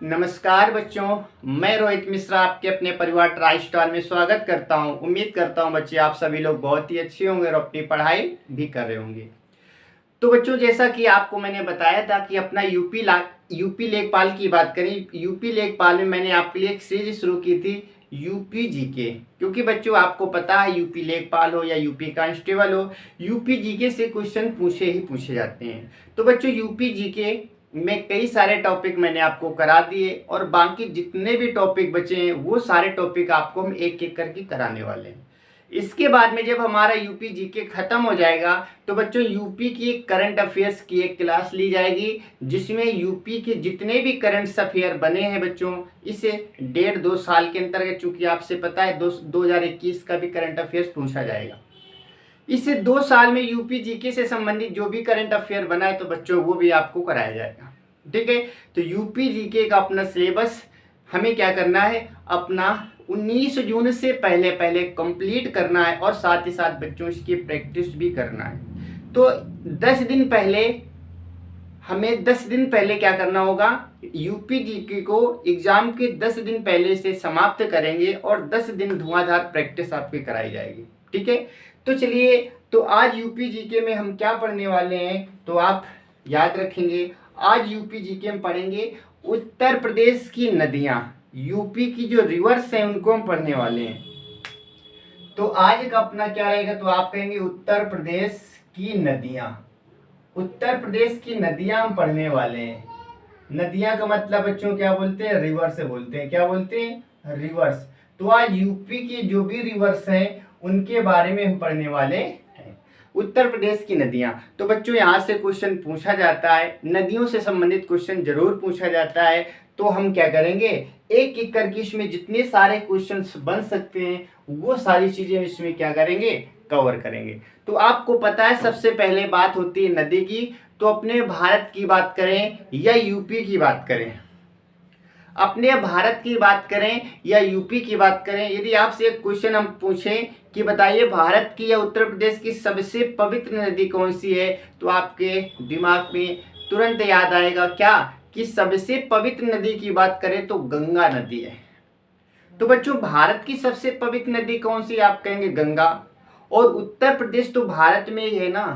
नमस्कार बच्चों, मैं रोहित मिश्रा आपके अपने परिवार ट्राई स्टार में स्वागत करता हूं। उम्मीद करता हूं बच्चे आप सभी लोग बहुत ही अच्छे होंगे और अपनी पढ़ाई भी कर रहे होंगे। तो बच्चों, जैसा कि आपको मैंने बताया था कि अपना यूपी लेखपाल की बात करें। यूपी लेखपाल में मैंने आपके लिए एक सीरीज शुरू की थी, यूपी जीके। क्योंकि बच्चों आपको पता है यूपी लेखपाल हो या यूपी कांस्टेबल हो, यूपी जीके से क्वेश्चन पूछे ही पूछे जाते हैं। तो बच्चों यूपी जीके में कई सारे टॉपिक मैंने आपको करा दिए और बाकी जितने भी टॉपिक बचे हैं वो सारे टॉपिक आपको हम एक एक करके कराने वाले हैं। इसके बाद में जब हमारा यूपी जीके खत्म हो जाएगा तो बच्चों यूपी की एक करंट अफेयर्स की एक क्लास ली जाएगी, जिसमें यूपी के जितने भी करंट अफेयर बने हैं बच्चों, इसे 1.5-2 साल के अंतर्गत, चूंकि आपसे पता है 2021 का भी करंट अफेयर्स पूछा जाएगा। इसे 2 साल में यूपी जीके से संबंधित जो भी करंट अफेयर बना है तो बच्चों वो भी आपको कराया जाएगा। ठीक है, तो यूपी जीके का अपना सिलेबस हमें क्या करना है, अपना 19 जून से पहले पहले कंप्लीट करना है और साथ ही साथ बच्चों इसकी प्रैक्टिस भी करना है। तो 10 दिन पहले हमें 10 दिन पहले क्या करना होगा, यूपी जीके को एग्जाम के 10 दिन पहले से समाप्त करेंगे और 10 दिन धुआंधार प्रैक्टिस आपकी कराई जाएगी। ठीक है, तो चलिए, तो आज यूपी जीके में हम क्या पढ़ने वाले हैं तो आप याद रखेंगे। आज यूपी जीके में पढ़ेंगे उत्तर प्रदेश की नदियां, यूपी की जो रिवर्स हैं उनको हम पढ़ने वाले हैं। तो आज का अपना क्या रहेगा, तो आप कहेंगे उत्तर प्रदेश की नदियां। उत्तर प्रदेश की नदियां हम पढ़ने वाले हैं। नदियां का मतलब बच्चों क्या बोलते हैं, रिवर्स से बोलते हैं। क्या बोलते हैं, रिवर्स। तो आज यूपी की जो भी रिवर्स हैं उनके बारे में हम पढ़ने वाले हैं। उत्तर प्रदेश की नदियां, तो बच्चों यहाँ से क्वेश्चन पूछा जाता है, नदियों से संबंधित क्वेश्चन जरूर पूछा जाता है। तो हम क्या करेंगे, एक एक करके इसमें जितने सारे क्वेश्चंस बन सकते हैं वो सारी चीजें इसमें क्या करेंगे, कवर करेंगे। तो आपको पता है सबसे पहले बात होती है नदी की। तो अपने भारत की बात करें या यूपी की बात करें, अपने भारत की बात करें या यूपी की बात करें, यदि आपसे एक क्वेश्चन हम पूछें कि बताइए भारत की या उत्तर प्रदेश की सबसे पवित्र नदी कौन सी है, तो आपके दिमाग में तुरंत याद आएगा क्या, कि सबसे पवित्र नदी की बात करें तो गंगा नदी है। तो बच्चों भारत की सबसे पवित्र नदी कौन सी, आप कहेंगे गंगा। और उत्तर प्रदेश तो भारत में ही है ना,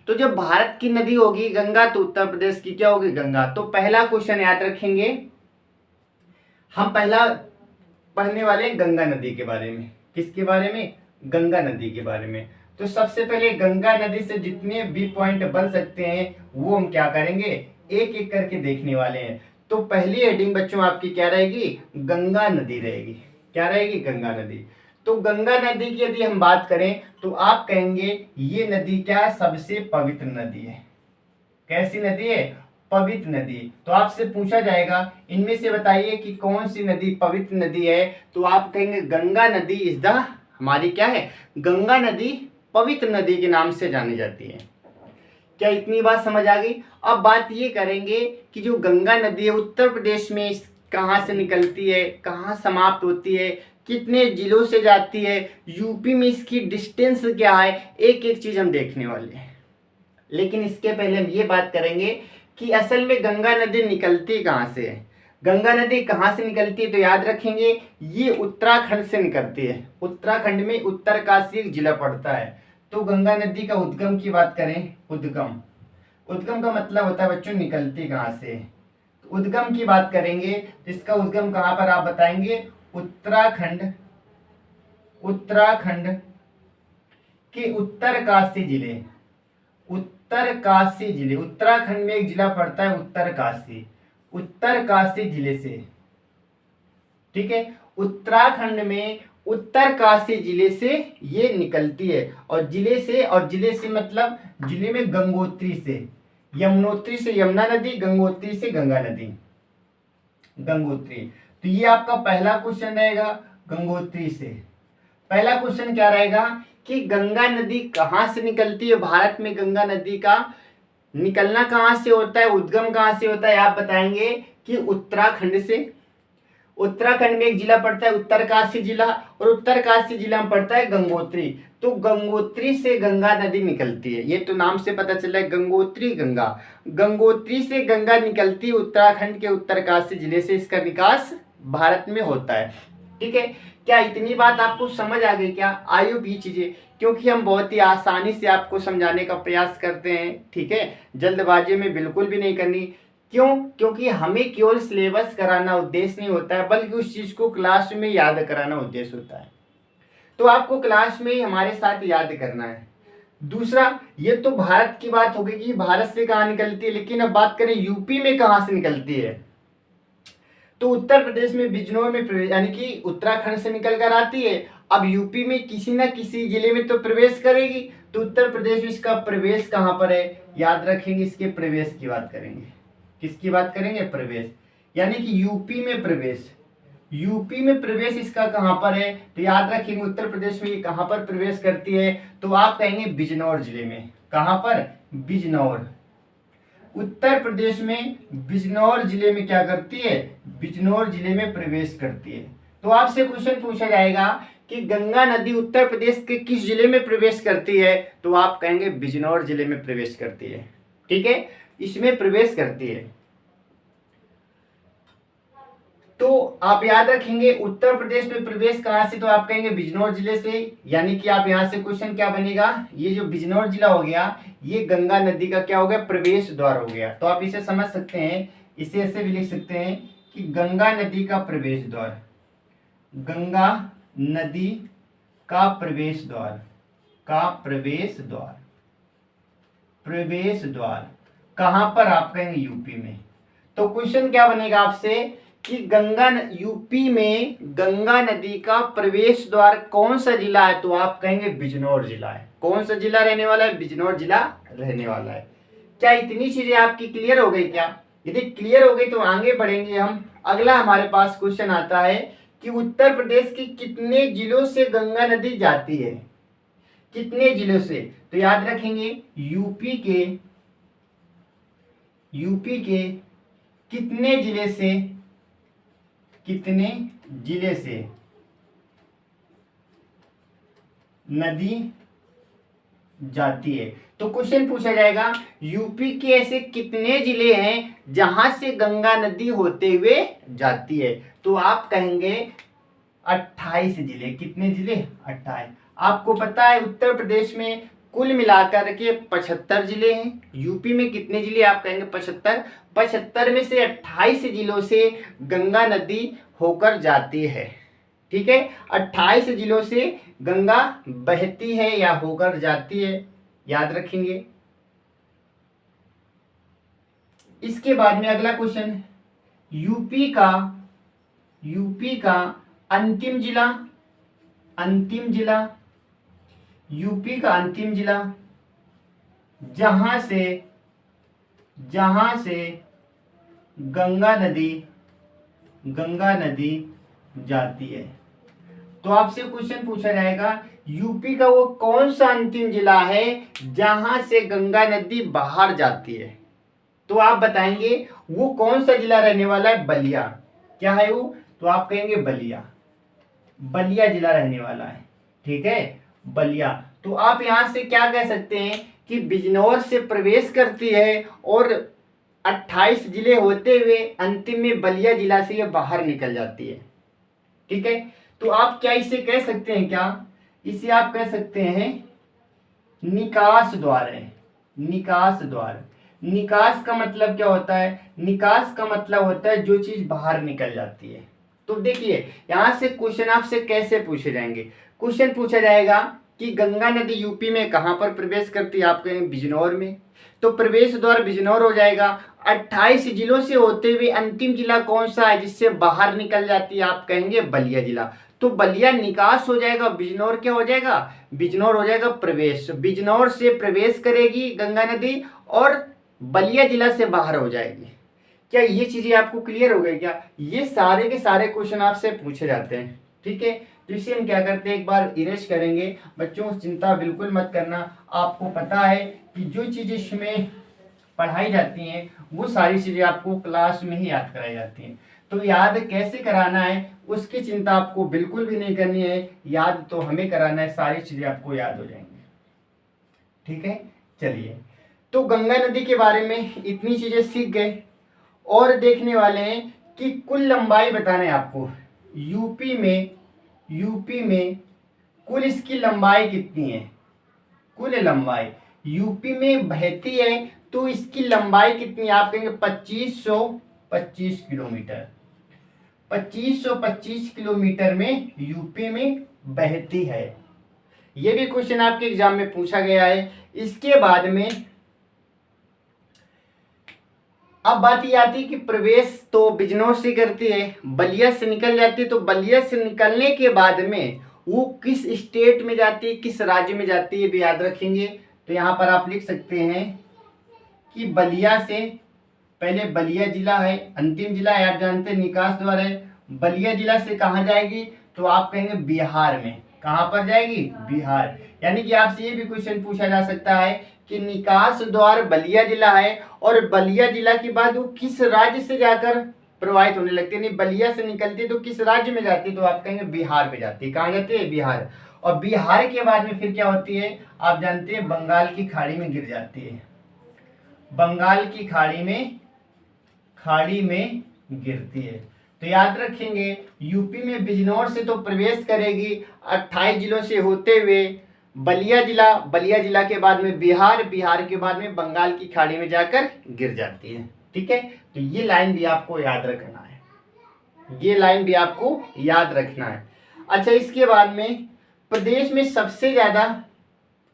तो जब भारत की नदी होगी गंगा तो उत्तर प्रदेश की क्या होगी, गंगा। तो पहला क्वेश्चन याद रखेंगे, हम पहला पढ़ने वाले गंगा नदी के बारे में। किसके बारे में, गंगा नदी के बारे में। तो सबसे पहले गंगा नदी से जितने भी पॉइंट बन सकते हैं वो हम क्या करेंगे, एक एक करके देखने वाले हैं। तो पहली हेडिंग बच्चों आपकी क्या रहेगी, गंगा नदी रहेगी। क्या रहेगी, गंगा नदी। तो गंगा नदी की यदि हम बात करें तो आप कहेंगे ये नदी क्या, सबसे पवित्र नदी है। कैसी नदी है, पवित्र नदी। तो आपसे पूछा जाएगा इनमें से बताइए कि कौन सी नदी पवित्र नदी है, तो आप कहेंगे गंगा नदी इज द, हमारी क्या है, गंगा नदी पवित्र नदी के नाम से जानी जाती है। क्या इतनी बात समझ आ गई। अब बात ये करेंगे कि जो गंगा नदी है उत्तर प्रदेश में कहाँ से निकलती है, कहाँ समाप्त होती है, कितने जिलों से जाती है, यूपी में इसकी डिस्टेंस क्या है, एक एक चीज हम देखने वाले हैं। लेकिन इसके पहले हम ये बात करेंगे कि असल में गंगा नदी निकलती कहाँ से है। गंगा नदी कहाँ से निकलती है, तो याद रखेंगे ये उत्तराखंड से निकलती है। उत्तराखंड में उत्तरकाशी एक जिला पड़ता है। तो गंगा नदी का उद्गम की बात करें, उद्गम, उद्गम का मतलब होता है बच्चों निकलती कहाँ से। तो उद्गम की बात करेंगे तो इसका उद्गम कहाँ पर आप बताएंगे, उत्तराखंड, उत्तराखंड के उत्तरकाशी जिले, उत्तरकाशी जिले, उत्तराखंड में एक जिला पड़ता है उत्तरकाशी, उत्तरकाशी जिले से। ठीक है, उत्तराखंड में उत्तरकाशी जिले से ये निकलती है। और जिले से मतलब जिले में गंगोत्री से, यमुनोत्री से यमुना नदी, गंगोत्री से गंगा नदी, गंगोत्री। तो ये आपका पहला क्वेश्चन रहेगा, गंगोत्री से। पहला क्वेश्चन क्या रहेगा कि गंगा नदी कहाँ से निकलती है। भारत में गंगा नदी का निकलना कहाँ से होता है, उद्गम कहाँ से होता है, आप बताएंगे कि उत्तराखंड से। उत्तराखंड में एक जिला पड़ता है उत्तरकाशी जिला, और उत्तरकाशी जिला में पड़ता है गंगोत्री। तो गंगोत्री से गंगा नदी निकलती है, ये तो नाम से पता चल रहा है गंगोत्री गंगा। गंगोत्री से गंगा निकलती है उत्तराखंड के उत्तरकाशी जिले से, इसका निकास भारत में होता है। ठीक है, क्या इतनी बात आपको समझ आ गई क्या? आयु भी चीजें, क्योंकि हम बहुत ही आसानी से आपको समझाने का प्रयास करते हैं। ठीक है, जल्दबाजी में बिल्कुल भी नहीं करनी। क्यों? क्योंकि हमें केवल सिलेबस कराना उद्देश्य नहीं होता है, बल्कि उस चीज को क्लास में याद कराना उद्देश्य होता है। तो आपको क्लास में हमारे साथ याद करना है। दूसरा, ये तो भारत की बात हो गई कि भारत से कहाँ निकलती है, लेकिन अब बात करें यूपी में कहाँ से निकलती है। तो उत्तर प्रदेश में बिजनौर में प्रवेश, यानी कि उत्तराखंड से निकल कर आती है। अब यूपी में किसी न किसी जिले में तो प्रवेश करेगी, तो उत्तर प्रदेश में इसका प्रवेश कहाँ पर है, याद रखेंगे, इसके प्रवेश की बात करेंगे। किसकी बात करेंगे? प्रवेश, यानी कि यूपी में प्रवेश। यूपी में प्रवेश इसका कहाँ पर है, तो याद रखेंगे उत्तर प्रदेश में ये कहाँ पर प्रवेश करती है, तो आप कहेंगे बिजनौर जिले में। कहाँ पर? बिजनौर। उत्तर प्रदेश में बिजनौर जिले में क्या करती है? बिजनौर जिले में प्रवेश करती है। तो आपसे क्वेश्चन पूछा जाएगा कि गंगा नदी उत्तर प्रदेश के किस जिले में प्रवेश करती है, तो आप कहेंगे बिजनौर जिले में प्रवेश करती है। ठीक है, इसमें प्रवेश करती है। तो आप याद रखेंगे उत्तर प्रदेश में प्रवेश कहाँ से, तो आप कहेंगे बिजनौर जिले से। यानी कि आप यहाँ से क्वेश्चन क्या बनेगा, ये जो बिजनौर जिला हो गया, ये गंगा नदी का क्या हो गया? प्रवेश द्वार हो गया। तो आप इसे समझ सकते हैं, इसे ऐसे भी लिख सकते हैं कि गंगा नदी का प्रवेश द्वार, गंगा नदी का प्रवेश द्वार, का प्रवेश द्वार, प्रवेश द्वार कहाँ पर? आप कहेंगे यूपी में। तो क्वेश्चन क्या बनेगा आपसे कि यूपी में गंगा नदी का प्रवेश द्वार कौन सा जिला है, तो आप कहेंगे बिजनौर जिला है। कौन सा जिला रहने वाला है? बिजनौर जिला रहने वाला है। क्या इतनी चीजें आपकी क्लियर हो गई क्या? यदि क्लियर हो गई तो आगे बढ़ेंगे हम। अगला हमारे पास क्वेश्चन आता है कि उत्तर प्रदेश के कितने जिलों से गंगा नदी जाती है? कितने जिलों से? तो याद रखेंगे यूपी के कितने जिले से, कितने जिले से नदी जाती है। तो क्वेश्चन पूछा जाएगा यूपी के ऐसे कितने जिले हैं जहां से गंगा नदी होते हुए जाती है, तो आप कहेंगे 28 जिले। कितने जिले? 28। आपको पता है उत्तर प्रदेश में कुल मिलाकर के 75 जिले हैं। यूपी में कितने जिले? आप कहेंगे 75। 75 में से 28 जिलों से गंगा नदी होकर जाती है। ठीक है, 28 जिलों से गंगा बहती है या होकर जाती है, याद रखेंगे। इसके बाद में अगला क्वेश्चन, यूपी का अंतिम जिला, यूपी का अंतिम जिला जहां से गंगा नदी जाती है। तो आपसे क्वेश्चन पूछा जाएगा यूपी का वो कौन सा अंतिम जिला है जहां से गंगा नदी बाहर जाती है, तो आप बताएंगे वो कौन सा जिला रहने वाला है? बलिया। क्या है वो? तो आप कहेंगे बलिया जिला रहने वाला है। ठीक है, बलिया। तो आप यहां से क्या कह सकते हैं कि बिजनौर से प्रवेश करती है और 28 जिले होते हुए अंतिम में बलिया जिला से ये बाहर निकल जाती है। ठीक है, तो आप क्या इसे कह सकते हैं? क्या इसे आप कह सकते हैं निकास द्वार है। निकास द्वार। निकास का मतलब क्या होता है? निकास का मतलब होता है जो चीज बाहर निकल जाती है। तो देखिए यहां से क्वेश्चन आपसे कैसे पूछे जाएंगे। क्वेश्चन पूछा जाएगा कि गंगा नदी यूपी में कहां पर प्रवेश करती है, आप कहेंगे बिजनौर में। तो प्रवेश द्वार बिजनौर हो जाएगा। 28 जिलों से होते हुए अंतिम जिला कौन सा है जिससे बाहर निकल जाती है, आप कहेंगे बलिया जिला। तो बलिया निकास हो जाएगा, बिजनौर क्या हो जाएगा? बिजनौर हो जाएगा प्रवेश। बिजनौर से प्रवेश करेगी गंगा नदी और बलिया जिला से बाहर हो जाएगी। क्या ये चीजें आपको क्लियर हो गई क्या? ये सारे के सारे क्वेश्चन आपसे पूछे जाते हैं। ठीक है, तो इसे हम क्या करते हैं, एक बार इरेज करेंगे। बच्चों चिंता बिल्कुल मत करना, आपको पता है कि जो चीजें इसमें पढ़ाई जाती हैं वो सारी चीजें आपको क्लास में ही याद कराई जाती हैं। तो याद कैसे कराना है उसकी चिंता आपको बिल्कुल भी नहीं करनी है, याद तो हमें कराना है, सारी चीजें आपको याद हो जाएंगी। ठीक है, चलिए, तो गंगा नदी के बारे में इतनी चीजें सीख गए और देखने वाले हैं कि कुल लंबाई बताना है आपको। यूपी में कुल इसकी लंबाई कितनी है, कुल लंबाई यूपी में बहती है तो इसकी लंबाई कितनी है, आप कहेंगे 2525 किलोमीटर। 2525 किलोमीटर में यूपी में बहती है। ये भी क्वेश्चन आपके एग्जाम में पूछा गया है। इसके बाद में अब बात ये आती है कि प्रवेश तो बिजनौर से करती है, बलिया से निकल जाती है, तो बलिया से निकलने के बाद में वो किस स्टेट में जाती है, किस राज्य में जाती है, भी याद रखेंगे। तो यहाँ पर आप लिख सकते हैं कि बलिया से, पहले बलिया जिला है, अंतिम जिला है, आप जानते हैं निकास द्वार है। बलिया जिला से कहाँ जाएगी, तो आप कहेंगे बिहार में। कहाँ पर जाएगी, बिहार। यानी कि आपसे ये भी क्वेश्चन पूछा जा सकता है कि निकास द्वार बलिया जिला है और बलिया जिला के बाद वो किस राज्य से जाकर प्रवाहित होने लगती है, यानी बलिया से निकलती है तो किस राज्य में जाती है, तो आप कहेंगे बिहार में जाती है। कहाँ जाती है, बिहार। और बिहार के बाद में फिर क्या होती है, आप जानते हैं बंगाल की खाड़ी में गिर जाती है। बंगाल की खाड़ी में गिरती है। तो याद रखेंगे यूपी में बिजनौर से तो प्रवेश करेगी 28 जिलों से होते हुए बलिया जिला के बाद में बिहार के बाद में बंगाल की खाड़ी में जाकर गिर जाती है। ठीक है, तो ये लाइन भी आपको याद रखना है, ये लाइन भी आपको याद रखना है। अच्छा, इसके बाद में प्रदेश में सबसे ज्यादा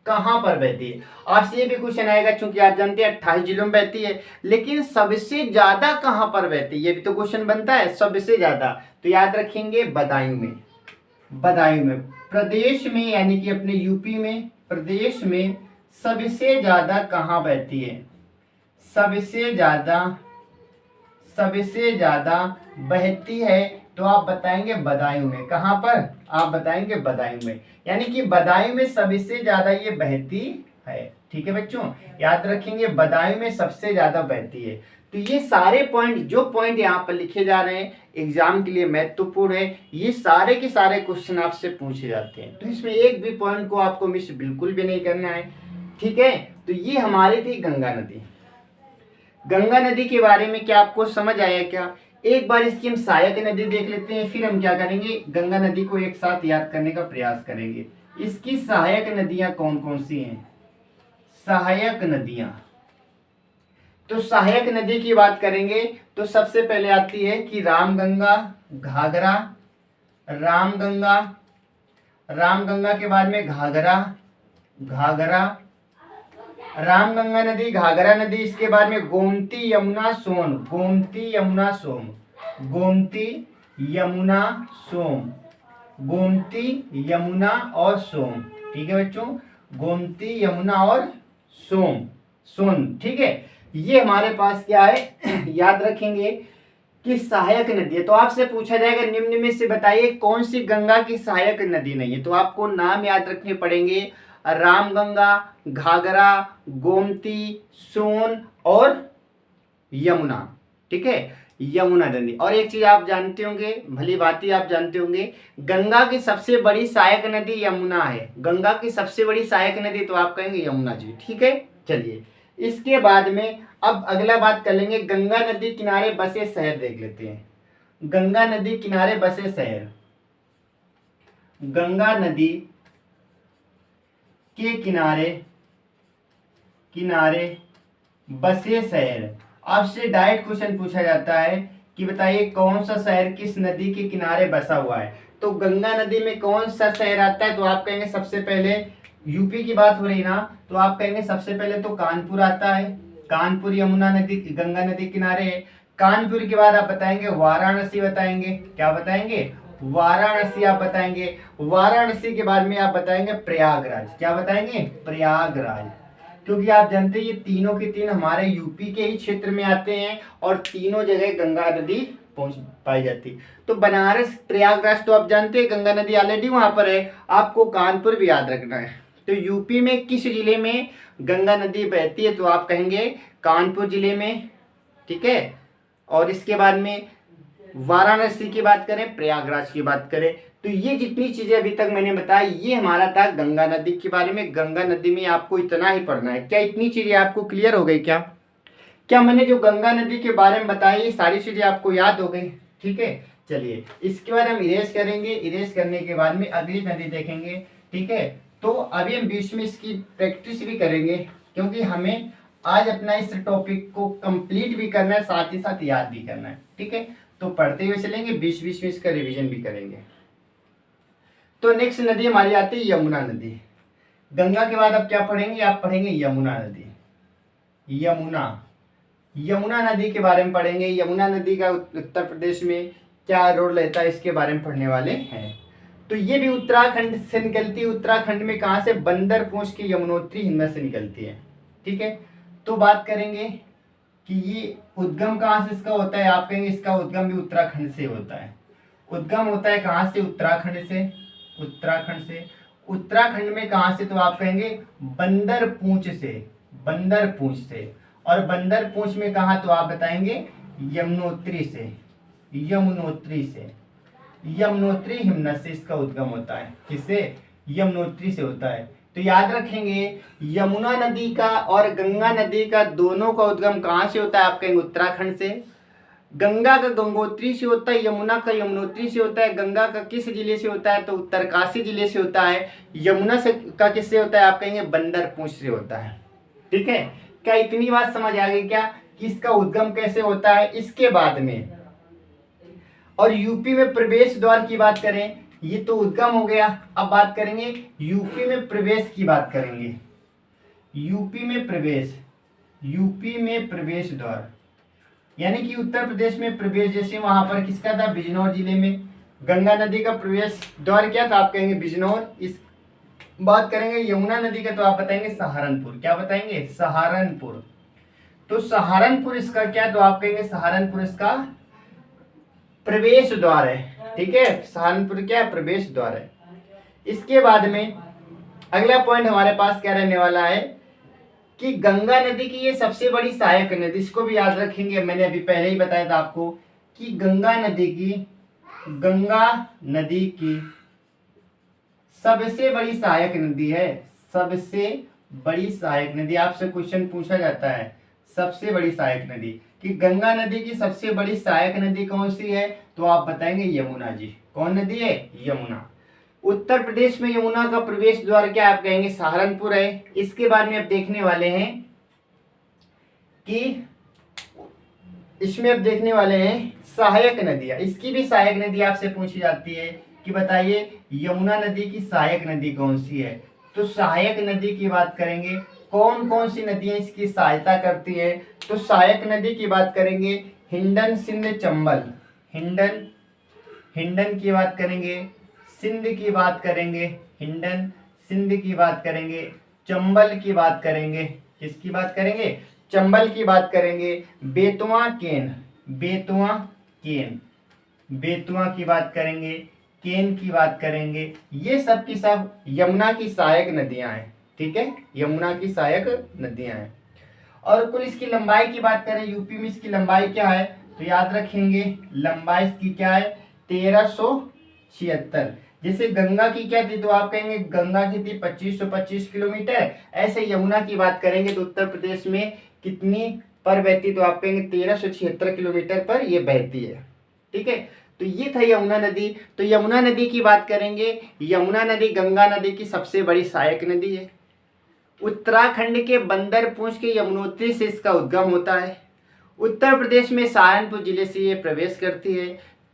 कहाँ पर बहती है, आपसे ये भी क्वेश्चन आएगा, चूंकि आप जानते हैं 28 जिलों में बहती है, लेकिन सबसे ज्यादा कहाँ पर बहती है, ये भी तो क्वेश्चन बनता है, सबसे ज्यादा। तो याद रखेंगे बदायूं में प्रदेश में, यानी कि अपने यूपी में प्रदेश में सबसे ज्यादा कहाँ बहती है, सबसे ज्यादा बहती है, तो आप बताएंगे बदायूं में। कहाँ पर, आप बताएंगे बदायूं में, यानी कि बदायूं में सबसे ज्यादा ये बहती है। ठीक है बच्चों, याद रखेंगे बदायूं में सबसे ज्यादा बहती है। तो ये सारे पॉइंट, जो पॉइंट यहाँ पर लिखे जा रहे हैं एग्जाम के लिए महत्वपूर्ण है, ये सारे के सारे क्वेश्चन आपसे पूछे जाते हैं, तो इसमें एक भी पॉइंट को आपको मिस बिल्कुल भी नहीं करना है। ठीक है, तो ये हमारी थी गंगा नदी। गंगा नदी के बारे में क्या आपको समझ आया क्या, एक बार इसकी हम सहायक नदी देख लेते हैं, फिर हम क्या करेंगे गंगा नदी को एक साथ याद करने का प्रयास करेंगे। इसकी सहायक नदियां कौन कौन सी हैं, सहायक नदियां, तो सहायक नदी की बात करेंगे तो सबसे पहले आती है कि रामगंगा, घाघरा, रामगंगा के बाद में घाघरा, रामगंगा नदी, घाघरा नदी, इसके बाद में गोमती, यमुना, सोन, गोमती, यमुना, और सोम। ठीक है बच्चों, गोमती, यमुना और सोन। ठीक है, ये हमारे पास क्या है याद रखेंगे कि सहायक नदी है। तो आपसे पूछा जाएगा निम्न में से बताइए कौन सी गंगा की सहायक नदी नहीं है, तो आपको नाम याद रखने पड़ेंगे, रामगंगा, घाघरा, गोमती, सोन और यमुना। ठीक है, यमुना नदी। और एक चीज आप जानते होंगे, भली भांति आप जानते होंगे, गंगा की सबसे बड़ी सहायक नदी यमुना है। गंगा की सबसे बड़ी सहायक नदी तो आप कहेंगे यमुना जी। ठीक है, चलिए, इसके बाद में अब अगला बात कर लेंगे, गंगा नदी किनारे बसे शहर देख लेते हैं। गंगा नदी किनारे बसे शहर, गंगा नदी के किनारे बसे शहर। आपसे डायरेक्ट क्वेश्चन पूछा जाता है कि बताइए कौन सा शहर किस नदी के किनारे बसा हुआ है, तो गंगा नदी में कौन सा शहर आता है, तो आप कहेंगे सबसे पहले, यूपी की बात हो रही ना, तो आप कहेंगे सबसे पहले तो कानपुर आता है। कानपुर यमुना नदी, गंगा नदी किनारे है। कानपुर के बाद आप बताएंगे वाराणसी, बताएंगे क्या बताएंगे, वाराणसी आप बताएंगे। वाराणसी के बाद में आप बताएंगे प्रयागराज। क्या बताएंगे, प्रयागराज, क्योंकि आप जानते हैं ये तीनों के तीन हमारे यूपी के ही क्षेत्र में आते हैं और तीनों जगह गंगा नदी पहुंच पाई जाती। तो बनारस, प्रयागराज तो आप जानते हैं गंगा नदी ऑलरेडी वहां पर है, आपको कानपुर भी याद रखना है। तो यूपी में किस जिले में गंगा नदी बहती है, तो आप कहेंगे कानपुर जिले में। ठीक है, और इसके बाद में वाराणसी की बात करें, प्रयागराज की बात करें, तो ये जितनी चीजें अभी तक मैंने बताई ये हमारा था गंगा नदी के बारे में। गंगा नदी में आपको इतना ही पढ़ना है। क्या इतनी चीजें आपको क्लियर हो गई? क्या क्या मैंने जो गंगा नदी के बारे में बताई ये सारी चीजें आपको याद हो गई? ठीक है, चलिए इसके बाद हम इरेज करेंगे। इरेज करने के बाद में अगली नदी देखेंगे। ठीक है, तो अभी हम बीच में इसकी प्रैक्टिस भी करेंगे, क्योंकि हमें आज अपना इस टॉपिक को कंप्लीट भी करना है, साथ ही साथ याद भी करना है। ठीक है, तो पढ़ते हुए चलेंगे, बीच बीच में इसका रिवीजन भी करेंगे। तो नेक्स्ट नदी हमारी आती है यमुना नदी। गंगा के बाद अब क्या पढ़ेंगे? आप पढ़ेंगे यमुना नदी। यमुना नदी के बारे में पढ़ेंगे। यमुना नदी का उत्तर प्रदेश में क्या रोल रहता है इसके बारे में पढ़ने वाले हैं। तो ये भी उत्तराखंड से निकलती है। उत्तराखंड में कहाँ से? बंदर पूंछ की यमुनोत्री हिमत से निकलती है। ठीक है, तो बात करेंगे कि ये उद्गम कहाँ से इसका होता है। आप कहेंगे इसका उद्गम भी उत्तराखंड से होता है। उद्गम होता है कहाँ से? उत्तराखंड से। उत्तराखंड से। उत्तराखंड में कहाँ से? तो आप कहेंगे बंदर पूंछ से। बंदर पूंछ से। और बंदर पूंछ में कहा? तो आप बताएंगे यमुनोत्री से। यमुनोत्री से। यमुनोत्री हिमनद से इसका उद्गम होता है। किससे? यमुनोत्री से होता है। तो याद रखेंगे यमुना नदी का और गंगा नदी का दोनों का उद्गम कहाँ से होता है? आप कहेंगे उत्तराखंड से। गंगा का गंगोत्री से होता है, यमुना का यमुनोत्री से होता है। गंगा का किस जिले से होता है? तो उत्तरकाशी जिले से होता है। यमुना से का किससे होता है? आप कहेंगे बंदरपूंछ से होता है। ठीक है, क्या इतनी बात समझ आ गई क्या कि इसका उद्गम कैसे होता है? इसके बाद में और यूपी में प्रवेश द्वार की बात करें, ये तो उद्गम हो गया। अब बात करेंगे यूपी में प्रवेश की बात करेंगे। यूपी में प्रवेश। यूपी में प्रवेश द्वार यानी कि उत्तर प्रदेश में प्रवेश, जैसे वहां पर किसका था? बिजनौर जिले में गंगा नदी का प्रवेश द्वार क्या था? आप कहेंगे बिजनौर। इस बात करेंगे यमुना नदी का, तो आप बताएंगे सहारनपुर। क्या बताएंगे? सहारनपुर। तो सहारनपुर इसका क्या? तो आप कहेंगे सहारनपुर इसका प्रवेश द्वार है। ठीक है, सहारनपुर क्या है? प्रवेश द्वार है। इसके बाद में अगला पॉइंट हमारे पास क्या रहने वाला है कि गंगा नदी की ये सबसे बड़ी सहायक नदी, इसको भी याद रखेंगे। मैंने अभी पहले ही बताया था आपको कि गंगा नदी की सबसे बड़ी सहायक नदी है। सबसे बड़ी सहायक नदी, आपसे क्वेश्चन पूछा जाता है सबसे बड़ी सहायक नदी कि गंगा नदी की सबसे बड़ी सहायक नदी कौन सी है? तो आप बताएंगे यमुना जी। कौन नदी है? यमुना। उत्तर प्रदेश में यमुना का प्रवेश द्वार क्या? आप कहेंगे सहारनपुर है। इसके बाद में अब देखने वाले हैं कि इसमें अब देखने वाले हैं सहायक नदियां। इसकी भी सहायक नदी आपसे पूछी जाती है कि बताइए यमुना नदी की सहायक नदी कौन सी है। तो सहायक नदी की बात करेंगे, कौन कौन सी नदियां इसकी सहायता करती है। तो सहायक नदी की बात करेंगे हिंडन, सिंध, चंबल। हिंडन की बात करेंगे, सिंध की बात करेंगे, हिंडन सिंध की बात करेंगे, चंबल की बात करेंगे। किसकी बात करेंगे? चंबल की बात करेंगे। बेतवा केन, बेतवा की बात करेंगे, केन की बात करेंगे। ये सब की सब यमुना की सहायक नदियां हैं। ठीक है, यमुना की सहायक नदियां हैं। और कुल इसकी लंबाई की बात करें, यूपी में इसकी लंबाई क्या है? तो याद रखेंगे लंबाई इसकी क्या है? 1376। जैसे गंगा की क्या थी? तो आप कहेंगे गंगा की थी 2525 किलोमीटर। ऐसे यमुना की बात करेंगे तो उत्तर प्रदेश में कितनी पर बहती? तो आप कहेंगे 1376 किलोमीटर पर ये बहती है। ठीक है, तो ये था यमुना नदी। तो यमुना नदी की बात करेंगे, यमुना नदी गंगा नदी की सबसे बड़ी सहायक नदी है। उत्तराखंड के बंदरपूंछ के यमुनोत्री से इसका उद्गम होता है। उत्तर प्रदेश में सहारनपुर जिले से ये प्रवेश करती है।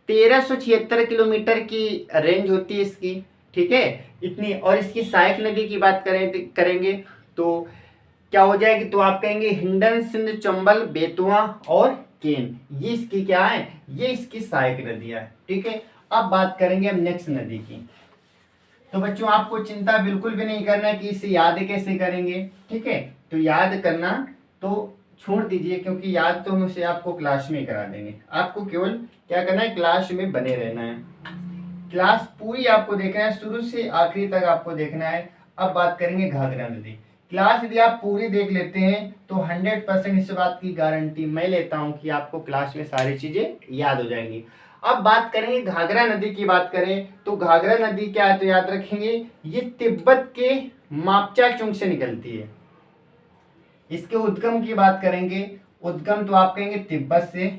1376 किलोमीटर की रेंज होती है इसकी। ठीक है, इतनी। और इसकी सहायक नदी की बात करेंगे तो क्या हो जाएगी? तो आप कहेंगे हिंडन, सिंध, चंबल, बेतवा और केन। ये इसकी क्या है? ये इसकी सहायक नदियां है। ठीक है, अब बात करेंगे हम नेक्स्ट नदी की। तो बच्चों आपको चिंता बिल्कुल भी नहीं करना है कि इसे याद कैसे करेंगे। ठीक है, तो याद करना तो छोड़ दीजिए, क्योंकि याद तो हम उसे आपको क्लास में करा देंगे। आपको केवल क्या करना है? क्लास में बने रहना है। क्लास पूरी आपको देखना है, शुरू से आखिरी तक आपको देखना है। अब बात करेंगे घाघरा नदी क्लास यदि आप पूरी देख लेते हैं तो 100% इस बात की गारंटी मैं लेता हूं कि आपको क्लास में सारी चीजें याद हो जाएंगी। अब बात करेंगे घाघरा नदी की। बात करें तो घाघरा नदी क्या है तो याद रखेंगे ये तिब्बत के मापचाचुंग से निकलती है। इसके उद्गम की बात करेंगे, उद्गम तो आप कहेंगे तिब्बत से।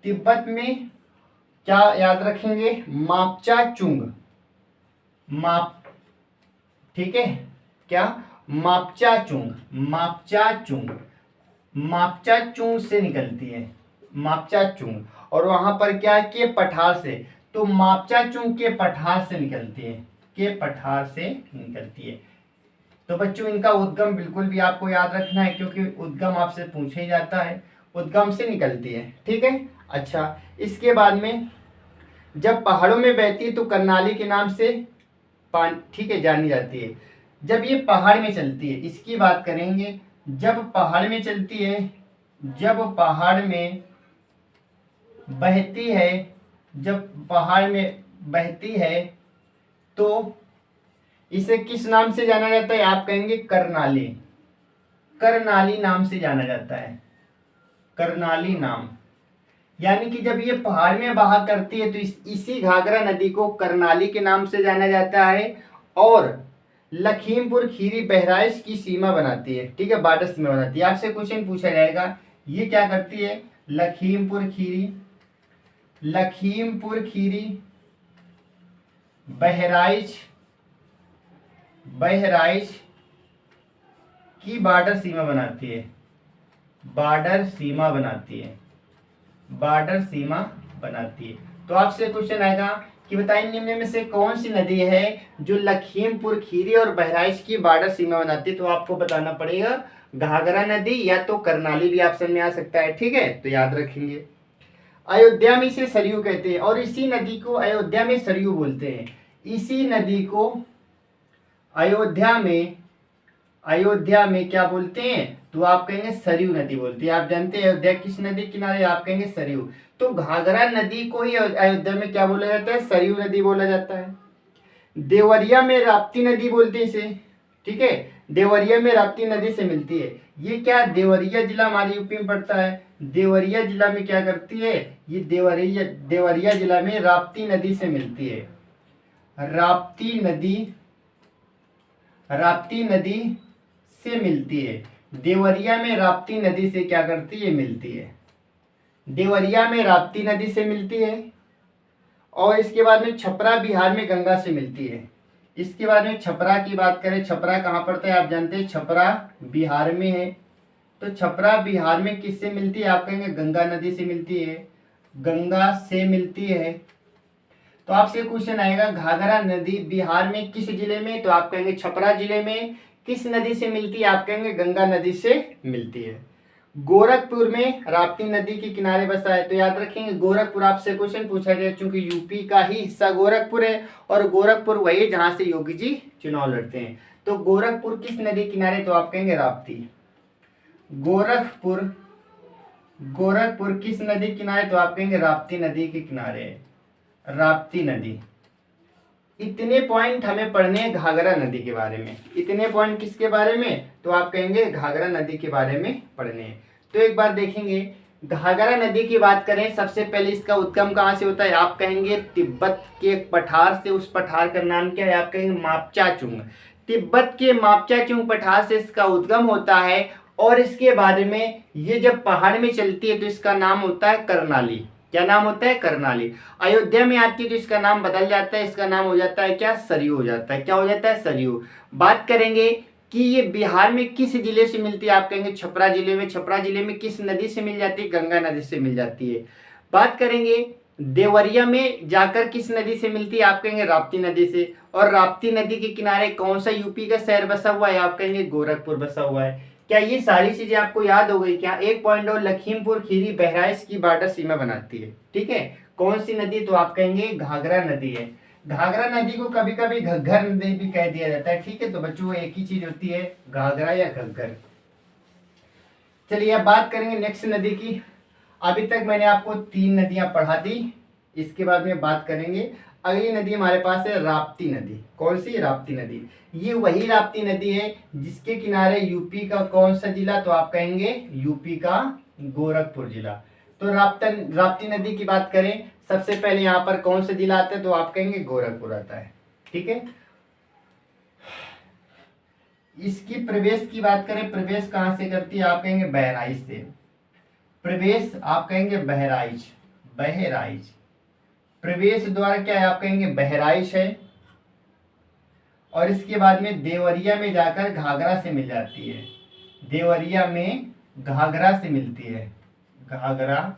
तिब्बत में क्या याद रखेंगे, मापचाचुंग, माप, ठीक है क्या, मापचाचुंग, मापचाचुंग से निकलती है, मापचाचुंग। और वहां पर क्या के पठार से, तो मापचाचुंग के पठार से निकलती है, के पठार से निकलती है। तो बच्चों इनका उद्गम बिल्कुल भी आपको याद रखना है क्योंकि उद्गम आपसे पूछा ही जाता है, उद्गम से निकलती है, ठीक है। अच्छा, इसके बाद में जब पहाड़ों में बहती है तो कर्नाली के नाम से ठीक है जानी जाती है। जब ये पहाड़ में चलती है, इसकी बात करेंगे, जब पहाड़ में चलती है, जब पहाड़ में बहती है, जब पहाड़ में बहती है तो इसे किस नाम से जाना जाता है, आप कहेंगे करनाली, करनाली नाम से जाना जाता है, करनाली नाम। यानी कि जब ये पहाड़ में बहा करती है तो इसी घाघरा नदी को करनाली के नाम से जाना जाता है और लखीमपुर खीरी बहराइच की सीमा बनाती है, ठीक है, बॉर्डर सीमा बनाती है। आपसे क्वेश्चन पूछा जाएगा ये क्या करती है, लखीमपुर खीरी, लखीमपुर खीरी बहराइच, बहराइच की बॉर्डर सीमा बनाती है, बॉर्डर सीमा बनाती है, बॉर्डर सीमा बनाती है। तो आपसे क्वेश्चन आएगा कि बताइए निम्न में से कौन सी नदी है जो लखीमपुर खीरी और बहराइच की बॉर्डर सीमा बनाती है, तो आपको बताना पड़ेगा घाघरा नदी या तो करनाली भी ऑप्शन में आ सकता है, ठीक है, तो याद रखेंगे। अयोध्या में इसे सरयू कहते हैं और इसी नदी को अयोध्या में सरयू बोलते हैं। इसी नदी को अयोध्या में क्या बोलते हैं, तो आप कहेंगे सरयू नदी बोलते हैं। आप जानते हैं अयोध्या किस नदी किनारे, आप कहेंगे सरयू। तो घाघरा नदी को ही अयोध्या में क्या बोला जाता है, सरयू नदी बोला जाता है। देवरिया में राप्ती नदी बोलते हैं इसे, ठीक है, देवरिया में राप्ती नदी से मिलती है। ये क्या, देवरिया जिला हमारे यूपी में पड़ता है, देवरिया जिला में क्या करती है, ये देवरिया जिला में राप्ती नदी से मिलती है, राप्ती नदी से मिलती है। देवरिया में राप्ती नदी से क्या करती है, मिलती है, देवरिया में राप्ती नदी से मिलती है। और इसके बाद में छपरा बिहार में गंगा से मिलती है। इसके बाद में छपरा की बात करें, छपरा कहाँ पड़ता है, आप जानते हैं छपरा बिहार में है। तो छपरा बिहार में किससे मिलती है, आप कहेंगे गंगा नदी से मिलती है, गंगा से मिलती है। तो आपसे क्वेश्चन आएगा घाघरा नदी बिहार में किस जिले में, तो आप कहेंगे छपरा जिले में। किस नदी से मिलती है, आप कहेंगे गंगा नदी से मिलती है। गोरखपुर में राप्ती नदी के किनारे बसा है, तो याद रखेंगे गोरखपुर, आपसे क्वेश्चन पूछा गया चूंकि यूपी का ही हिस्सा गोरखपुर है और गोरखपुर वही है जहां से योगी जी चुनाव लड़ते हैं। तो गोरखपुर किस नदी किनारे, तो आप कहेंगे राप्ती। गोरखपुर किस नदी किनारे, तो आप कहेंगे राप्ती नदी के किनारे, राप्ती नदी। इतने पॉइंट हमें पढ़ने हैं घाघरा नदी के बारे में। इतने पॉइंट किसके बारे में, तो आप कहेंगे घाघरा नदी के बारे में पढ़ने हैं। तो एक बार देखेंगे घाघरा नदी की बात करें, सबसे पहले इसका उद्गम कहाँ से होता है, आप कहेंगे तिब्बत के एक पठार से। उस पठार का नाम क्या है, आप कहेंगे मापचाचुंग। तिब्बत के मापचाचुंग पठार से इसका उद्गम होता है और इसके बारे में ये जब पहाड़ में चलती है तो इसका नाम होता है करनाली। क्या नाम होता है, करनाली। अयोध्या में आती है तो इसका नाम बदल जाता है, इसका नाम हो जाता है क्या, सरयू हो जाता है। क्या हो जाता है, सरयू। बात करेंगे कि ये बिहार में किस जिले से मिलती है, आप कहेंगे छपरा जिले में। छपरा जिले में किस नदी से मिल जाती है, गंगा नदी से मिल जाती है। बात करेंगे देवरिया में जाकर किस नदी से मिलती है, आप कहेंगे राप्ती नदी से। और राप्ती नदी के किनारे कौन सा यूपी का शहर बसा हुआ है, आप कहेंगे गोरखपुर बसा हुआ है। क्या ये सारी चीजें आपको याद हो गई क्या। एक पॉइंट और, लखीमपुर खीरी बहराइच की बॉर्डर सीमा बनाती है, ठीक है। कौन सी नदी, तो आप कहेंगे घाघरा नदी है। घाघरा नदी को कभी कभी घग्गर नदी भी कह दिया जाता है, ठीक है। तो बच्चों एक ही चीज होती है, घाघरा या घग्गर। चलिए अब बात करेंगे नेक्स्ट नदी की। अभी तक मैंने आपको 3 नदियां पढ़ा दी, इसके बाद में बात करेंगे अगली नदी हमारे पास है राप्ती नदी। कौन सी? राप्ती नदी। ये वही राप्ती नदी है जिसके किनारे यूपी का कौन सा जिला? तो आप कहेंगे यूपी का गोरखपुर जिला। तो राप्ती नदी की बात करें, सबसे पहले यहाँ पर कौन सा जिला आता है? तो आप कहेंगे गोरखपुर आता है। ठीक है। इसकी प्रवेश की बात करें, प्रवेश कहाँ से करती है? आप कहेंगे बहराइच से। प्रवेश आप कहेंगे बहराइच, बहराइच। प्रवेश द्वार क्या है? आप कहेंगे बहराइच है। और इसके बाद में देवरिया में जाकर घाघरा से मिल जाती है। देवरिया में घाघरा से मिलती है, घाघरा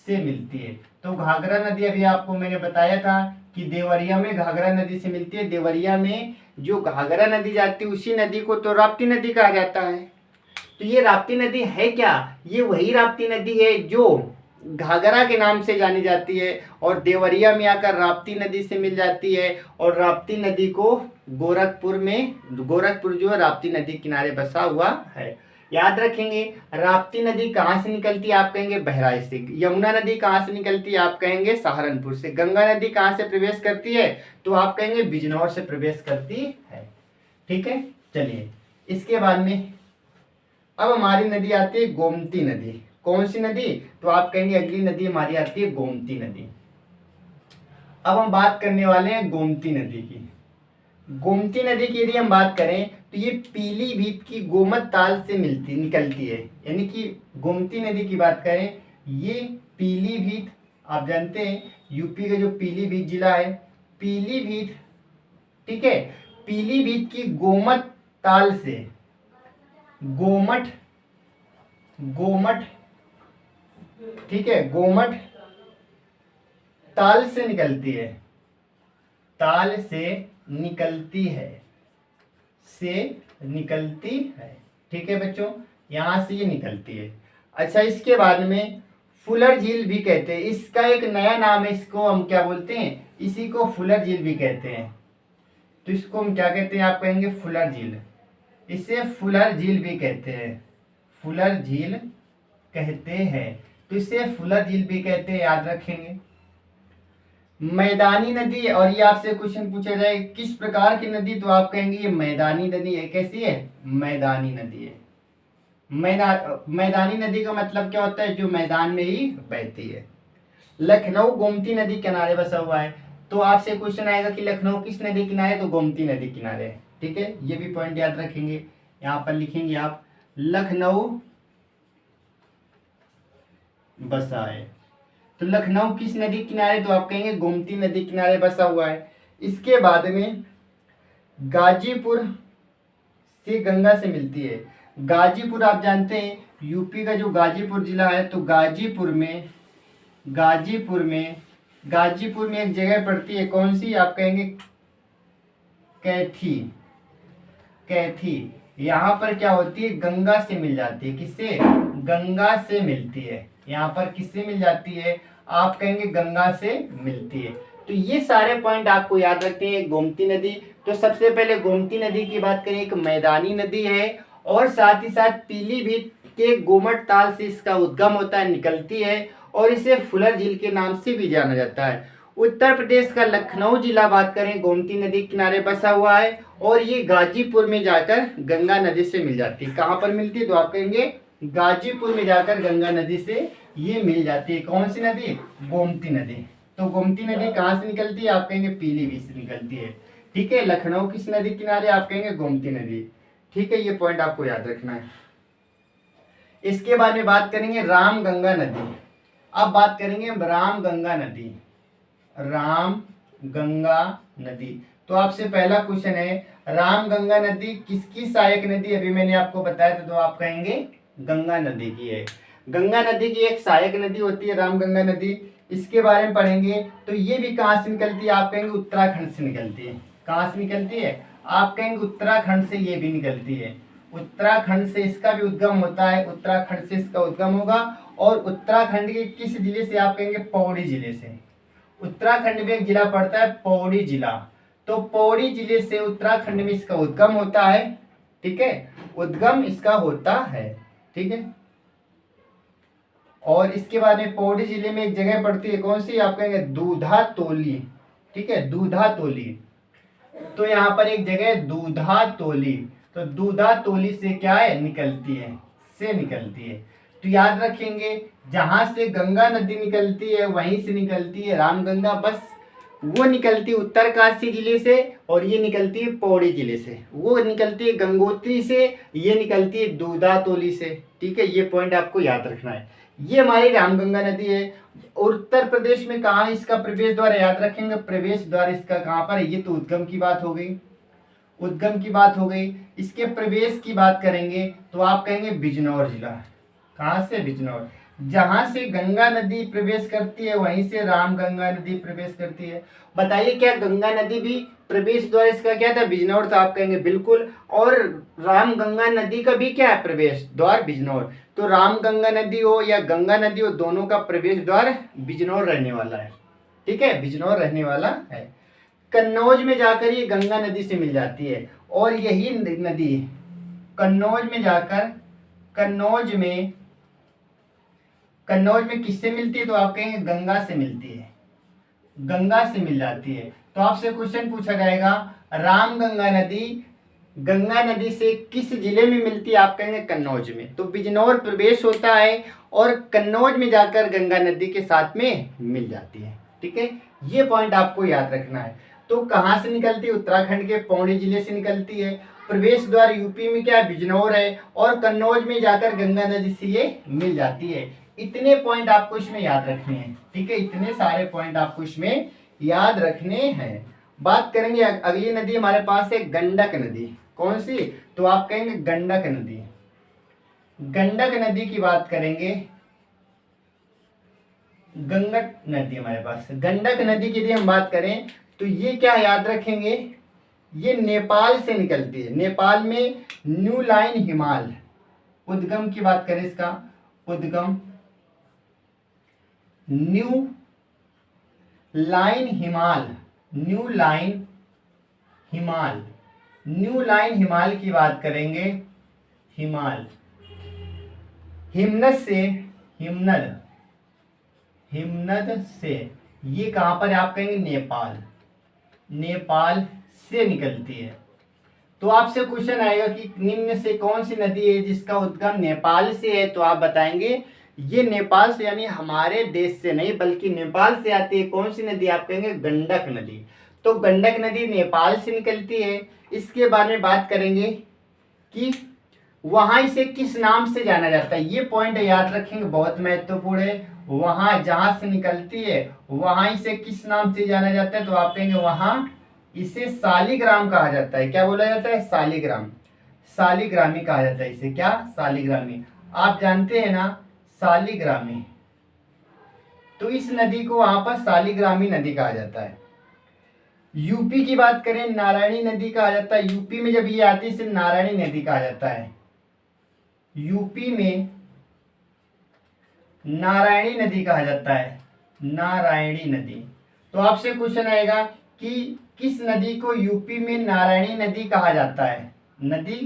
से मिलती है। तो घाघरा नदी अभी आपको मैंने बताया था कि देवरिया में घाघरा नदी से मिलती है। देवरिया में जो घाघरा नदी जाती है उसी नदी को तो राप्ती नदी कहा जाता है। तो ये राप्ती नदी है क्या? ये वही राप्ती नदी है जो घाघरा के नाम से जानी जाती है और देवरिया में आकर राप्ती नदी से मिल जाती है। और राप्ती नदी को गोरखपुर में, गोरखपुर जो है राप्ती नदी किनारे बसा हुआ है। याद रखेंगे, राप्ती नदी कहाँ से निकलती है? आप कहेंगे बहराइच से। यमुना नदी कहाँ से निकलती है? आप कहेंगे सहारनपुर से। गंगा नदी कहाँ से प्रवेश करती है? तो आप कहेंगे बिजनौर से प्रवेश करती है। ठीक है। चलिए, इसके बाद में अब हमारी नदी आती है गोमती नदी। कौन सी नदी? तो आप कहेंगे अगली नदी हमारी आती है गोमती नदी। अब हम बात करने वाले हैं गोमती नदी की। गोमती नदी की यदि हम बात करें तो ये पीलीभीत की गोमत ताल से निकलती है। यानी कि गोमती नदी की बात करें, ये पीलीभीत, आप जानते हैं यूपी का जो पीलीभीत जिला है, पीलीभीत, ठीक है, पीलीभीत की गोमत ताल से, गोमट, ठीक है, गोमट ताल से निकलती है, ताल से निकलती है, से निकलती है। ठीक है बच्चों, यहां से ये निकलती है। अच्छा, इसके बाद में फुलर झील भी कहते हैं। इसका एक नया नाम है, इसको हम क्या बोलते हैं? इसी को फुलर झील भी कहते हैं। तो इसको हम क्या कहते हैं? आप कहेंगे फुलर झील। इसे फुलर झील भी कहते हैं, फुलर झील कहते हैं। तो इसे फुलर झील भी कहते हैं, याद रखेंगे। मैदानी नदी, और ये आपसे क्वेश्चन पूछा जाए किस प्रकार की नदी? तो आप कहेंगे ये मैदानी नदी है। कैसी है? मैदानी नदी है। मैदानी नदी का मतलब क्या होता है? जो मैदान में ही बहती है। लखनऊ गोमती नदी किनारे बसा हुआ है। तो आपसे क्वेश्चन आएगा कि लखनऊ किस नदी किनारे? तो गोमती नदी किनारे है। ठीक है, ये भी पॉइंट याद रखेंगे। यहाँ पर लिखेंगे आप लखनऊ बसा है। तो लखनऊ किस नदी किनारे? तो आप कहेंगे गोमती नदी किनारे बसा हुआ है। इसके बाद में गाजीपुर से गंगा से मिलती है। गाजीपुर आप जानते हैं यूपी का जो गाजीपुर जिला है, तो गाजीपुर में एक जगह पड़ती है। कौन सी? आप कहेंगे कैथी। कैथी यहाँ पर क्या होती है? गंगा से मिल जाती है। किससे? गंगा से मिलती है। यहाँ पर किससे मिल जाती है? आप कहेंगे गंगा से मिलती है। तो ये सारे पॉइंट आपको याद रखते हैं। गोमती नदी, तो सबसे पहले गोमती नदी की बात करें, एक मैदानी नदी है और साथ ही साथ पीलीभीत के गोमट ताल से इसका उद्गम होता है, निकलती है और इसे फुलर झील के नाम से भी जाना जाता है। उत्तर प्रदेश का लखनऊ जिला बात करें, गोमती नदी किनारे बसा हुआ है और ये गाजीपुर में जाकर गंगा नदी से मिल जाती है। कहाँ पर मिलती है? तो आप कहेंगे गाजीपुर में जाकर गंगा नदी से ये मिल जाती है। कौन सी नदी? गोमती नदी। तो गोमती नदी कहाँ से निकलती है? आप कहेंगे पीलीभीत से निकलती है। ठीक है, लखनऊ किस नदी किनारे? आप कहेंगे गोमती नदी। ठीक है, ये पॉइंट आपको याद रखना है। इसके बाद में बात करेंगे राम गंगा नदी। अब बात करेंगे राम गंगा नदी। राम गंगा नदी, तो आपसे पहला क्वेश्चन है राम गंगा नदी किसकी सहायक नदी? अभी मैंने आपको बताया था, तो आप कहेंगे गंगा नदी की है। गंगा नदी की एक सहायक नदी होती है राम गंगा नदी। इसके बारे में पढ़ेंगे। तो ये भी कहाँ से निकलती है? आप कहेंगे उत्तराखंड से निकलती है। कहाँ से निकलती है? आप कहेंगे उत्तराखंड से ये भी निकलती है। उत्तराखंड से इसका भी उद्गम होता है, उत्तराखंड से इसका उद्गम होगा। और उत्तराखंड के किस जिले से? आप कहेंगे पौड़ी जिले से। उत्तराखंड में एक जिला पड़ता है पौड़ी जिला, तो पौड़ी जिले से उत्तराखंड में इसका उद्गम होता है। ठीक है, उद्गम इसका होता है। ठीक है, और इसके बाद में पौड़ी जिले में एक जगह पड़ती है। कौन सी? आप कहेंगे दूधा तोली। ठीक है, दूधातोली। तो यहाँ पर एक जगह है दूधातोली, तो दूधातोली से क्या है, निकलती है, से निकलती है। तो याद रखेंगे जहां से गंगा नदी निकलती है वहीं से निकलती है रामगंगा, बस वो निकलती है उत्तरकाशी जिले से और ये निकलती है पौड़ी जिले से। वो निकलती है गंगोत्री से, ये निकलती है दूधातोली से। ठीक है, ये पॉइंट आपको याद रखना है। ये हमारी रामगंगा नदी है। उत्तर प्रदेश में कहाँ इसका प्रवेश द्वार, याद रखेंगे प्रवेश द्वार इसका कहाँ पर है। ये तो उद्गम की बात हो गई, उद्गम की बात हो गई। इसके प्रवेश की बात करेंगे तो आप कहेंगे बिजनौर जिला। कहाँ से, बिजनौर। जहां से गंगा नदी प्रवेश करती है वहीं से रामगंगा नदी प्रवेश करती है। बताइए क्या गंगा नदी भी प्रवेश द्वार इसका क्या था, बिजनौर था। आप कहेंगे बिल्कुल। और रामगंगा नदी का भी क्या है प्रवेश द्वार, बिजनौर। तो रामगंगा नदी हो या गंगा नदी हो, दोनों का प्रवेश द्वार बिजनौर रहने वाला है। ठीक है, बिजनौर रहने वाला है। कन्नौज में जाकर ये गंगा नदी से मिल जाती है और यही नदी कन्नौज में जाकर कन्नौज में किससे मिलती है, तो आप कहेंगे गंगा से मिलती है, गंगा से मिल जाती है। तो आपसे क्वेश्चन पूछा जाएगा रामगंगा नदी गंगा नदी से किस जिले में मिलती है, आप कहेंगे कन्नौज में। तो बिजनौर प्रवेश होता है और कन्नौज में जाकर गंगा नदी के साथ में मिल जाती है। ठीक है, ये पॉइंट आपको याद रखना है। तो कहाँ से निकलती है, उत्तराखंड के पौड़ी जिले से निकलती है। प्रवेश द्वार यूपी में क्या बिजनौर है और कन्नौज में जाकर गंगा नदी से ये मिल जाती है। इतने पॉइंट आपको इसमें याद रखने हैं। ठीक है, इतने सारे पॉइंट आपको इसमें याद रखने हैं। बात करेंगे अगली नदी हमारे पास है गंडक नदी। कौन सी, तो आप कहेंगे गंडक नदी। गंडक नदी की बात करेंगे, गंडक नदी हमारे पास। गंडक नदी की यदि हम बात करें तो ये क्या याद रखेंगे, ये नेपाल से निकलती है। नेपाल में न्यू लाइन हिमाल, उद्गम की बात करें इसका, उद्गम न्यू लाइन हिमाल, न्यू लाइन हिमाल, न्यू लाइन हिमाल की बात करेंगे। हिमाल, हिमनद से, हिमनद, हिमनद से ये कहां पर है, आप कहेंगे नेपाल, नेपाल से निकलती है। तो आपसे क्वेश्चन आएगा कि निम्न से कौन सी नदी है जिसका उद्गम नेपाल से है, तो आप बताएंगे ये नेपाल से, यानी हमारे देश से नहीं बल्कि नेपाल से आती है। कौन सी नदी, आप कहेंगे गंडक नदी। तो गंडक नदी नेपाल से निकलती है। इसके बारे में बात करेंगे कि वहां इसे किस नाम से जाना जाता है। ये पॉइंट याद रखेंगे, बहुत महत्वपूर्ण है। वहां जहां से निकलती है वहां इसे किस नाम से जाना जाता है, तो आप कहेंगे वहां इसे शालिग्राम कहा जाता है। क्या बोला जाता है, शालिग्राम, शालिग्रामी कहा जाता है इसे। क्या, शालिग्रामी। आप जानते हैं ना शालिग्रामी, तो इस नदी को वहां पर शालिग्रामी नदी कहा जाता है। यूपी की बात करें, नारायणी नदी कहा जाता है। यूपी में जब ये आती है इसे नारायणी नदी कहा जाता है। यूपी में नारायणी नदी कहा जाता है, नारायणी नदी। तो आपसे क्वेश्चन आएगा कि किस नदी को यूपी में नारायणी नदी कहा जाता है, नदी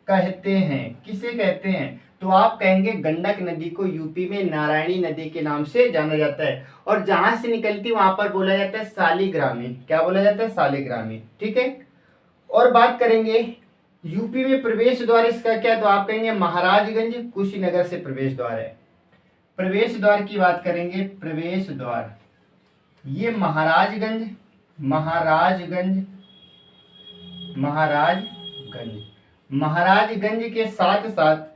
कहते हैं, किसे कहते हैं, तो आप कहेंगे गंडक नदी को यूपी में नारायणी नदी के नाम से जाना जाता है। और जहां से निकलती वहां पर बोला जाता है शालिग्रामी। क्या बोला जाता है, शालिग्रामी। ठीक है, और बात करेंगे यूपी में प्रवेश द्वार इसका क्या, तो आप कहेंगे महाराजगंज कुशीनगर से प्रवेश द्वार है। प्रवेश द्वार की बात करेंगे, प्रवेश द्वार ये महाराजगंज, महाराजगंज, महाराजगंज, महाराजगंज के साथ साथ